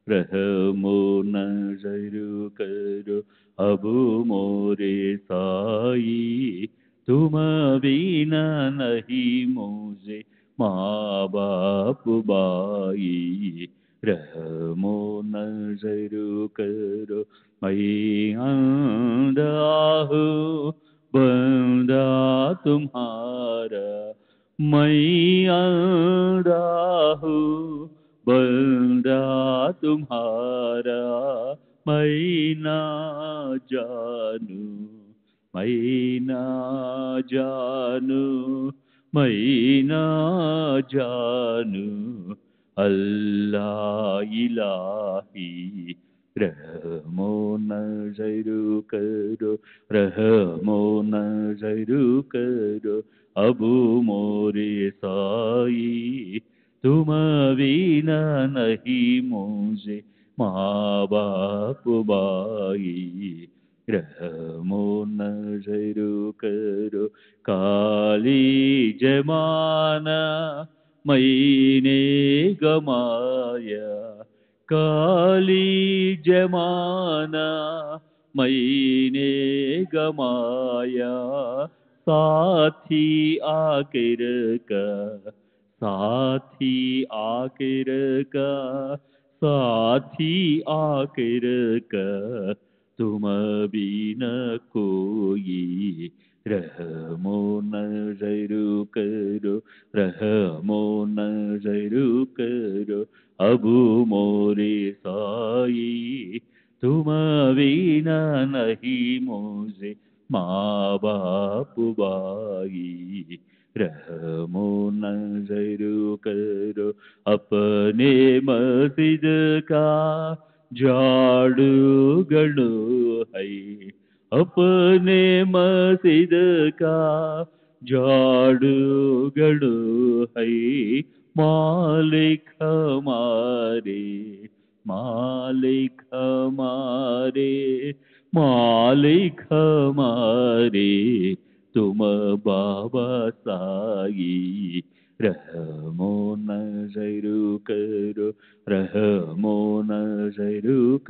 रहमो नजर करो अब मोरे साई, तुम बिना नहीं मुझे माँ बाप बाई। रहमो नजर करो मैं अंधा हूँ बंदा तुम्हारा। मैं अंधा हूँ बंदा तुम्हारा। मैं ना जानू, मैं ना जानू, मैं ना जानू अल्लाह इलाही। रहमो नजर करो, रहमो नजर करो अब मोरे साई। तुम बिना नहीं मुझे माँ बाप बाई। रहमो नजर करो काली जमाना, मैंने गमाया। काली जमाना मैंने गमाया। साथी आखिर का, साथी आखिर का, साथी आखिर का तुम बिना कोई। रहमो नजर करो, रहमो नजर करो अब मोरे साई। तुम बिना नहीं मुझे माँ बाप बाई। रहमो नजर करो अपने मस्जिद का झाड़ू गड़ो है। अपने मस्जिद का झाड़ू गड़ो है। मालिक हमारे, मालिक हमारे, मालिक हमारे तुम बाबा साई। रहमो नजर करो, रहमो नजर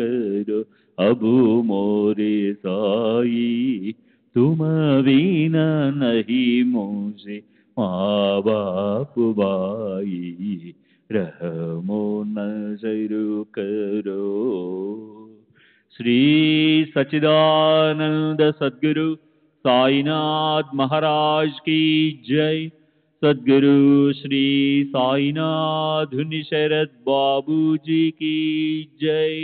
करो अब मोरे साई। तुम बिना नहीं मुझे माँ बाप बाई। रहमो नजर करो। श्री सच्चिदानंद सद्गुरु साईनाथ महाराज की जय। सद्गुरु श्री साईनाथ धुनि शरद बाबू जी की जय।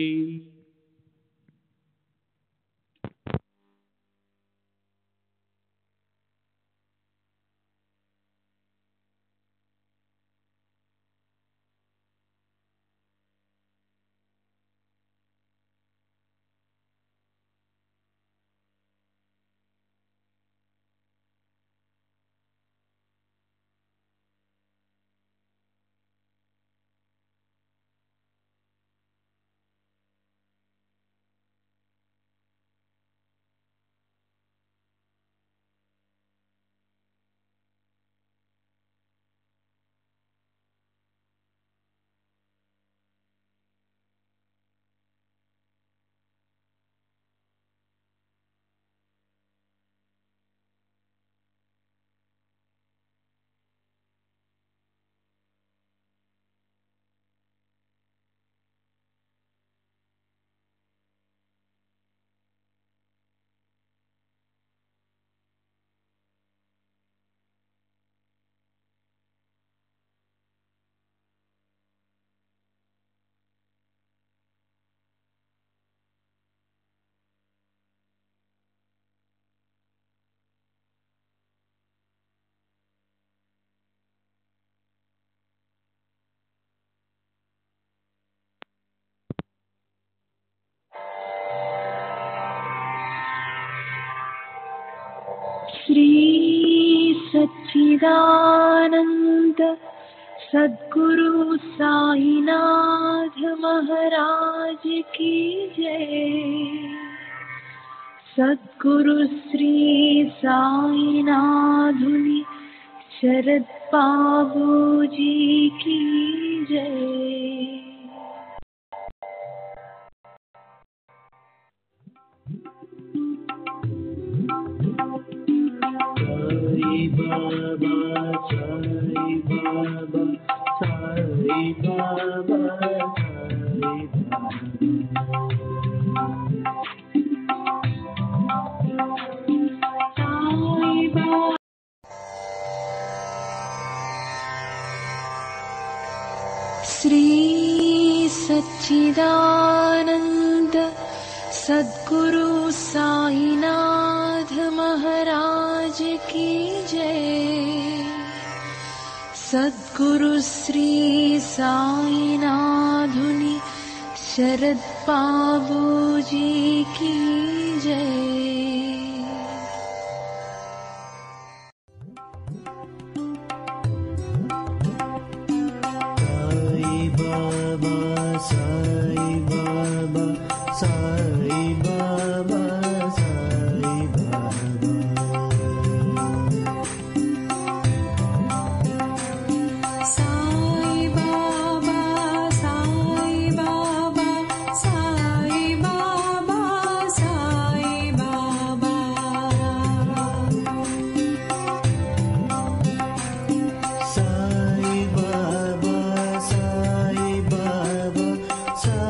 श्री सच्चिदानंद सद्गुरु साईनाथ महाराज की जय। सद्गुरु श्री साईनाथुनि शरद बाबू जी की जय।
साई बाबा साई बाबा साई बाबा साई बाबा।
श्री सच्चिदानंद सद्गुरु साईनाथ महाराज की जय। सद्गुरु श्री साईनाथुनि शरद बाबू जी की जय।
साई बाबा साई बाबा साई बाबा।
साई बाबा साई बाबा साई बाबा साई बाबा।
साई बाबा साई बाबा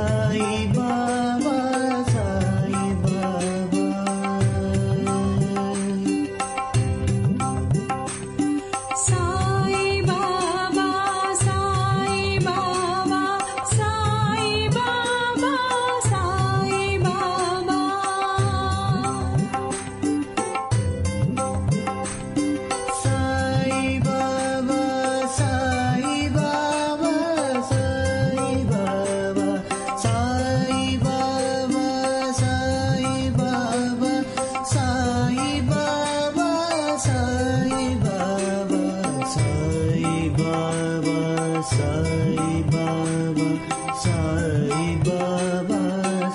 साई बाबा साई बाबा।
साई बाबा साई बाबा साई बाबा साई बाबा।
साई बाबा साई बाबा साई बाबा साई बाबा साई बाबा साई बाबा साई बाबा साई बाबा साई बाबा साई बाबा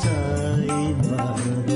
साई बाबा।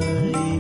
సాయి